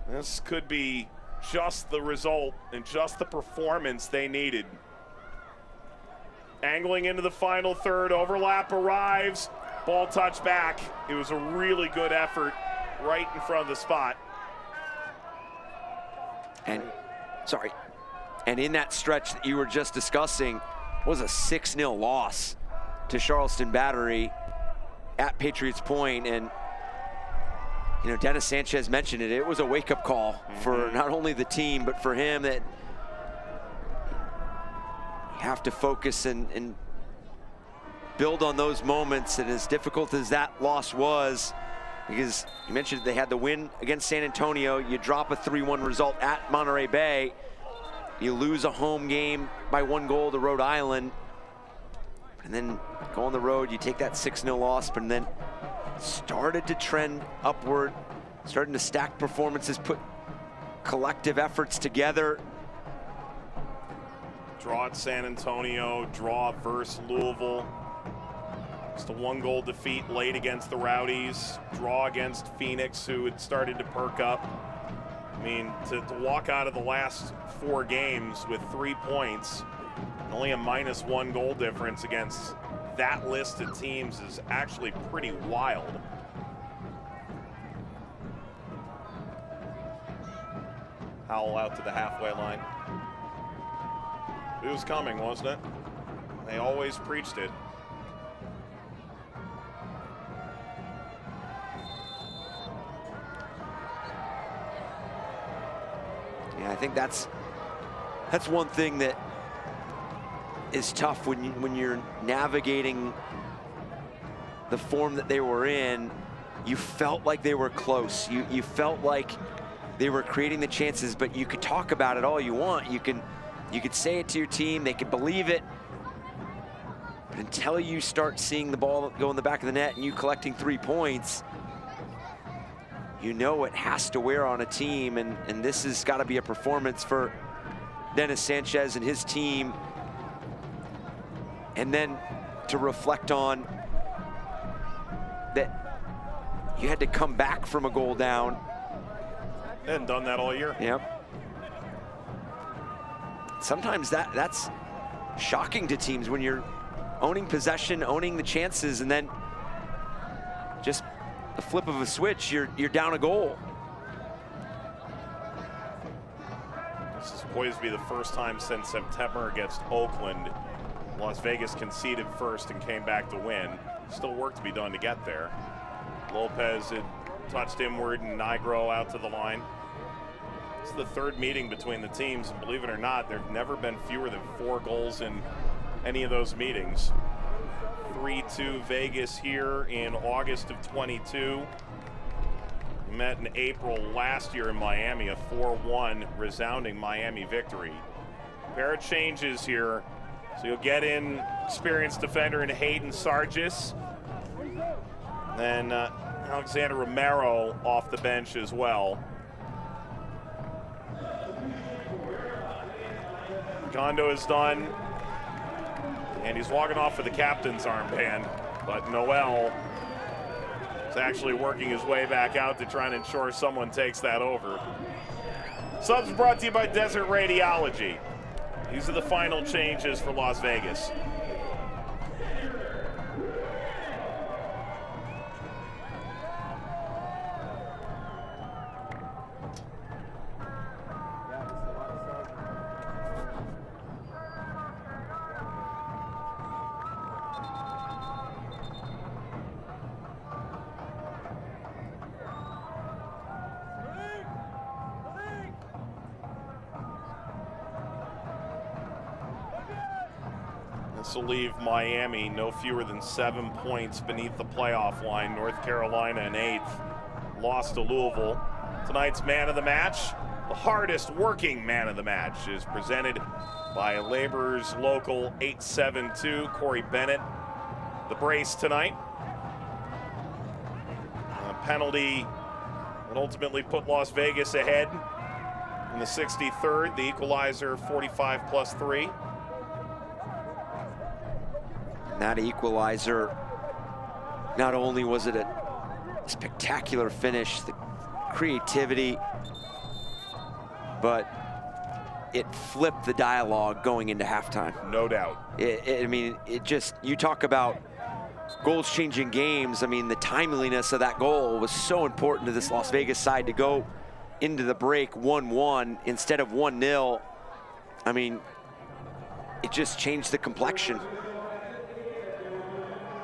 this could be just the result and just the performance they needed. Angling into the final third, overlap arrives, ball touched back. It was a really good effort right in front of the spot. And in that stretch that you were just discussing was a 6-0 loss to Charleston Battery at Patriots Point. And you know, Dennis Sanchez mentioned it. It was a wake-up call for not only the team, but for him, that you have to focus and build on those moments. And as difficult as that loss was, because you mentioned they had the win against San Antonio, you drop a 3-1 result at Monterey Bay, you lose a home game by 1 goal to Rhode Island, and then go on the road, you take that 6-0 loss, but then started to trend upward, starting to stack performances, put collective efforts together. Draw at San Antonio, draw versus Louisville. Just a 1-goal defeat late against the Rowdies. Draw against Phoenix, who had started to perk up. I mean, to walk out of the last 4 games with 3 points, and only a -1 goal difference against that list of teams is actually pretty wild. Howell out to the halfway line. It was coming, wasn't it? They always preached it. Yeah, I think that's one thing that is tough when you're navigating the form that they were in. You felt like they were close. You felt like they were creating the chances, but you could talk about it all you want. You could say it to your team, they could believe it. But until you start seeing the ball go in the back of the net and you collecting 3 points, you know it has to wear on a team, and this has got to be a performance for Dennis Sanchez and his team. And then to reflect on that you had to come back from a goal down. They hadn't done that all year. Yep. Sometimes that's shocking to teams when you're owning possession, owning the chances, and then just the flip of a switch, you're down a goal. This is poised to be the first time since September against Oakland Las Vegas conceded first and came back to win. Still work to be done to get there. Lopez had touched inward and Nigro out to the line. It's the 3rd meeting between the teams, and believe it or not, there have never been fewer than 4 goals in any of those meetings. 3-2 Vegas here in August of 22. Met in April last year in Miami, a 4-1 resounding Miami victory. Pair of changes here. So you'll get in experienced defender in Hayden Sargis. Then Alexander Romero off the bench as well. Gondo is done. And he's walking off with the captain's armband. But Noel is actually working his way back out to try and ensure someone takes that over. Subs brought to you by Desert Radiology. These are the final changes for Las Vegas. This will leave Miami no fewer than 7 points beneath the playoff line. North Carolina in 8th. Lost to Louisville. Tonight's man of the match, the hardest working man of the match, is presented by Labor's Local 872, Corey Bennett. The brace tonight. A penalty that ultimately put Las Vegas ahead in the 63rd. The equalizer, 45 plus 3. That equalizer, not only was it a spectacular finish, the creativity, but it flipped the dialogue going into halftime. No doubt. I mean, it just, you talk about goals changing games. I mean, the timeliness of that goal was so important to this Las Vegas side to go into the break 1-1 instead of 1-0. I mean, it just changed the complexion.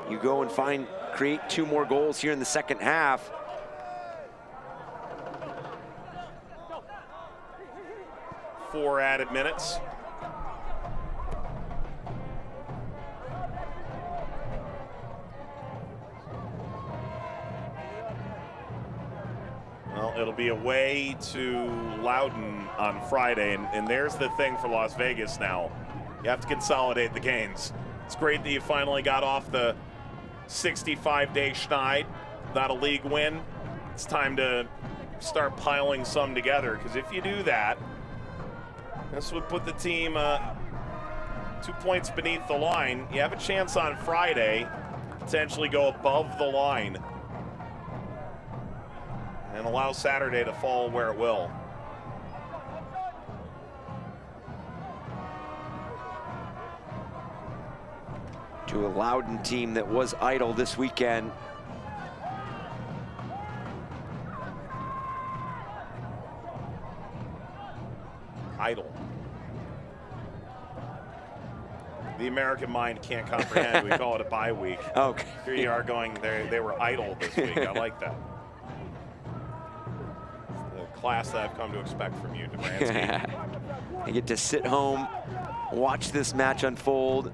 You go and create 2 more goals here in the second half. Four added minutes. Well, it'll be away to Loudoun on Friday, and there's the thing for Las Vegas now. You have to consolidate the gains. It's great that you finally got off the 65-day schneid, not a league win. It's time to start piling some together, because if you do that, this would put the team 2 points beneath the line. You have a chance on Friday to potentially go above the line and allow Saturday to fall where it will. To a Loudoun team that was idle this weekend. Idle. The American mind can't comprehend. We call it a bye week. Okay. Here you are going, they were idle this week. I like that. It's the class that I've come to expect from you, Dobransky. You get to sit home, watch this match unfold.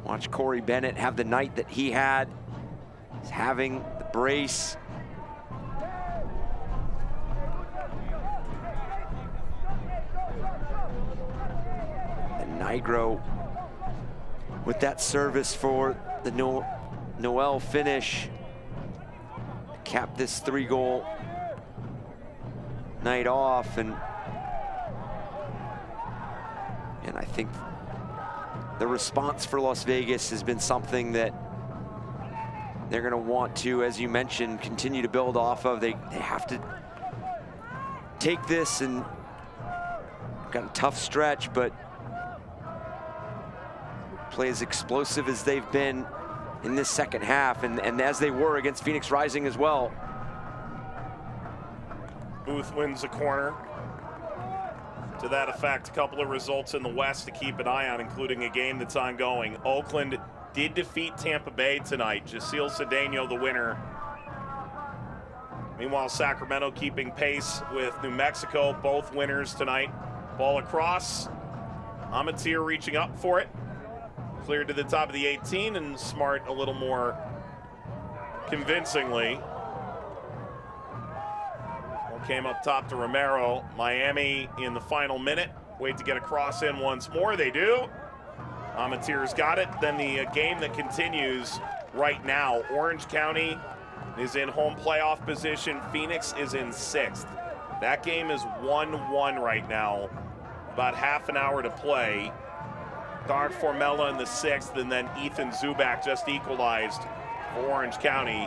Watch Corey Bennett have the night that he had. He's having the brace. And Nigro with that service for the Noel finish. Cap this 3-goal night off, and I think the response for Las Vegas has been something that they're going to want to, as you mentioned, continue to build off of. They have to take this, and got a tough stretch, but play as explosive as they've been in this second half, and as they were against Phoenix Rising as well. Booth wins the corner. To that effect, a couple of results in the West to keep an eye on, including a game that's ongoing. Oakland did defeat Tampa Bay tonight. Jacil Cedeno the winner. Meanwhile, Sacramento keeping pace with New Mexico, both winners tonight. Ball across. Amatir reaching up for it. Cleared to the top of the 18, and Smart a little more convincingly. Came up top to Romero. Miami in the final minute. Wait to get a cross in once more. They do. Amatir's got it. Then the game that continues right now. Orange County is in home playoff position. Phoenix is in 6th. That game is 1-1 right now. About half an hour to play. Dark Formella in the 6th, and then Ethan Zubak just equalized for Orange County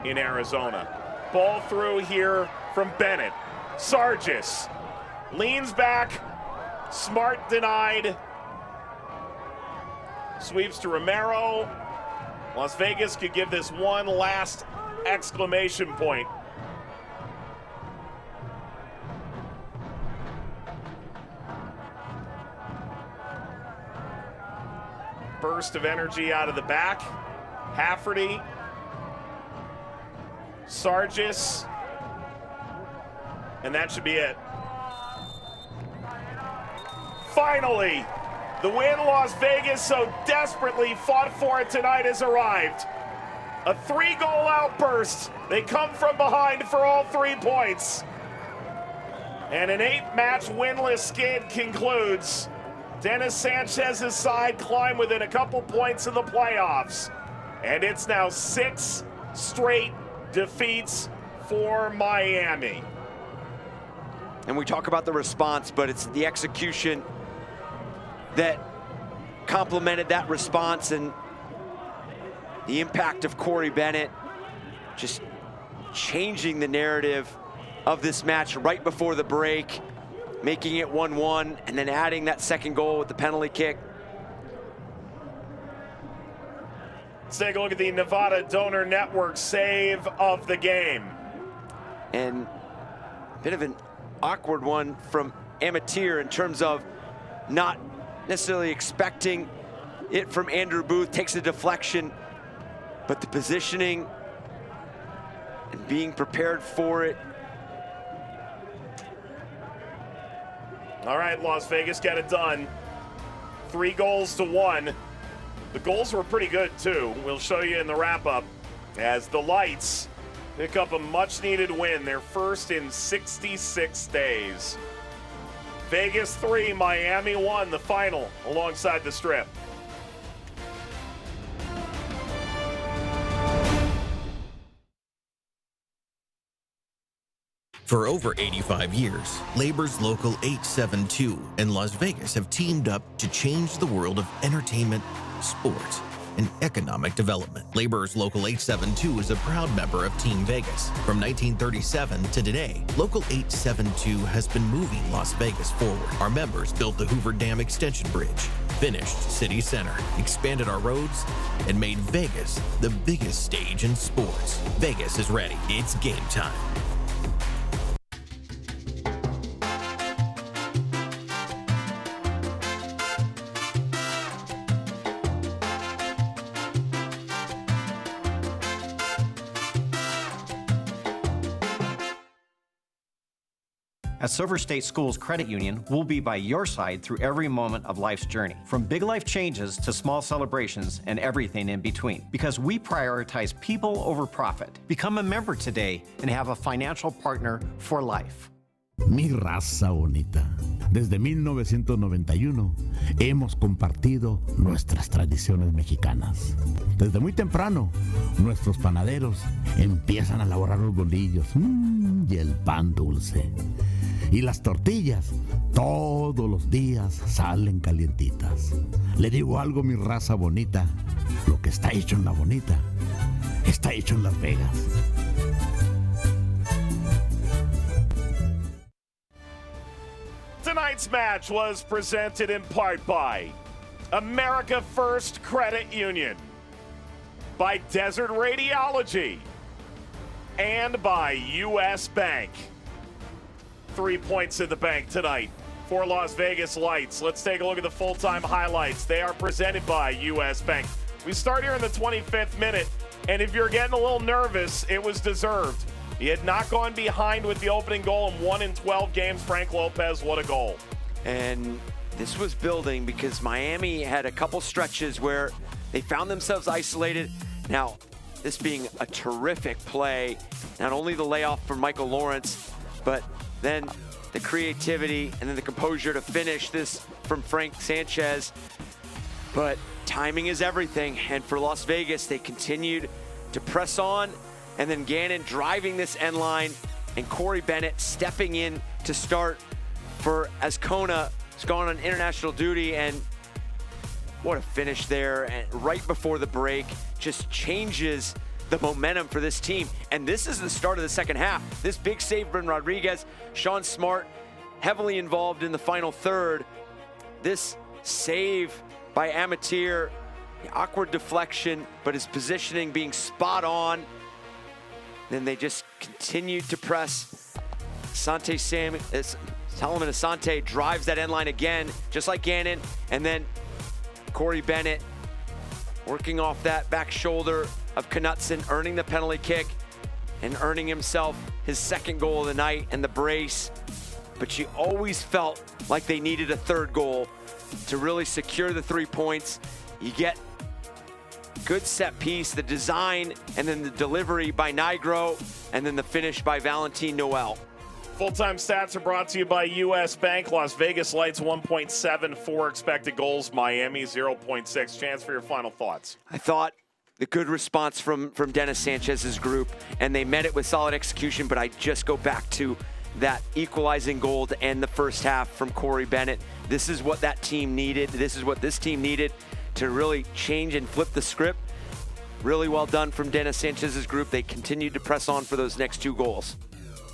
in Arizona. Ball through here from Bennett. Sargis leans back. Smart denied. Sweeps to Romero. Las Vegas could give this one last exclamation point. Burst of energy out of the back. Hafferty. Sargis. And that should be it. Finally, The win Las Vegas so desperately fought for it tonight has arrived. A 3-goal outburst. They come from behind for all 3 points. And an 8-match winless skid concludes. Dennis Sanchez's side climbed within a couple points of the playoffs. And it's now 6 straight defeats for Miami. And we talk about the response, but it's the execution that complemented that response, and the impact of Corey Bennett just changing the narrative of this match right before the break, making it 1-1, and then adding that second goal with the penalty kick. Let's take a look at the Nevada Donor Network save of the game. And a bit of an awkward one from Amateur in terms of not necessarily expecting it from Andrew Booth. Takes a deflection, but the positioning and being prepared for it. All right, Las Vegas got it done. 3-1. The goals were pretty good too. We'll show you in the wrap-up as the Lights pick up a much-needed win, their first in 66 days. Vegas 3, Miami 1, the final alongside the Strip. For over 85 years, Labor's Local 872 and Las Vegas have teamed up to change the world of entertainment, sports, and economic development. Labor's Local 872 is a proud member of Team Vegas. From 1937 to today, Local 872 has been moving Las Vegas forward. Our members built the Hoover Dam Extension Bridge, finished City Center, expanded our roads, and made Vegas the biggest stage in sports. Vegas is ready. It's game time. At Silver State Schools Credit Union, we'll be by your side through every moment of life's journey, from big life changes to small celebrations and everything in between, because we prioritize people over profit. Become a member today and have a financial partner for life. Mi raza bonita, desde 1991 hemos compartido nuestras tradiciones mexicanas. Desde muy temprano, nuestros panaderos empiezan a elaborar los bolillos y el pan dulce. Y las tortillas todos los días salen calientitas. Le digo algo, mi raza bonita, lo que está hecho en la bonita, está hecho en Las Vegas. Tonight's match was presented in part by America First Credit Union, by Desert Radiology, and by U.S. Bank. 3 points in the bank tonight for Las Vegas Lights. Let's take a look at the full-time highlights. They are presented by U.S. Bank. We start here in the 25th minute, and if you're getting a little nervous, it was deserved. He had not gone behind with the opening goal in 1 in 12 games. Frank Lopez, what a goal. And this was building because Miami had a couple stretches where they found themselves isolated. Now, this being a terrific play, not only the layoff from Michael Lawrence, but then the creativity and then the composure to finish this from Frank Sanchez. But timing is everything. And for Las Vegas, they continued to press on. And then Gannon driving this end line and Corey Bennett stepping in to start for Azcona has gone on international duty. And what a finish there. And right before the break, just changes the momentum for this team. And this is the start of the second half. This big save from Rodriguez, Sean Smart heavily involved in the final third. This save by Amateur, the awkward deflection, but his positioning being spot on. Then they just continued to press. Solomon Asante drives that end line again, just like Gannon. And then Corey Bennett working off that back shoulder of Knutson, earning the penalty kick and earning himself his second goal of the night and the brace. But you always felt like they needed a third goal to really secure the 3 points. You get good set piece, the design, and then the delivery by Nigro, and then the finish by Valentin Noel. Full-time stats are brought to you by US Bank. Las Vegas Lights 1.74 expected goals. Miami 0.6. Chance for your final thoughts. I thought the good response from Dennis Sanchez's group, and they met it with solid execution, but I just go back to that equalizing goal to end the first half from Corey Bennett. This is what that team needed. This is what this team needed to really change and flip the script. Really well done from Dennis Sanchez's group. They continued to press on for those next 2 goals.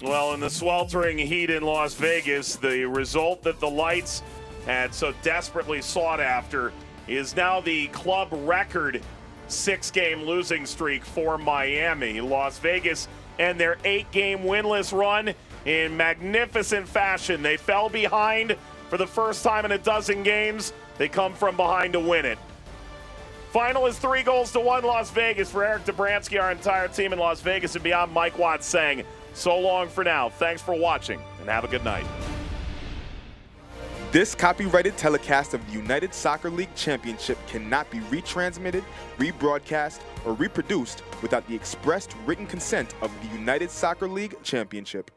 Well, in the sweltering heat in Las Vegas, the result that the Lights had so desperately sought after is now the club record 6-game losing streak for Miami. Las Vegas and their 8-game winless run in magnificent fashion. They fell behind for the first time in a dozen games. They come from behind to win it. Final is 3-1 Las Vegas. For Eric Dobransky, our entire team in Las Vegas and beyond, Mike Watts saying so long for now. Thanks for watching and have a good night. This copyrighted telecast of the United Soccer League Championship cannot be retransmitted, rebroadcast, or reproduced without the expressed written consent of the United Soccer League Championship.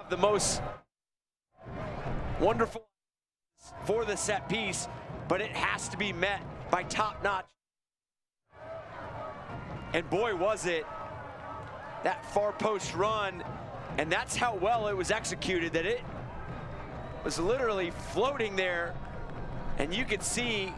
The most wonderful for the set piece, but it has to be met by top-notch. And boy, was it that far post run, and that's how well it was executed, that it was literally floating there, and you could see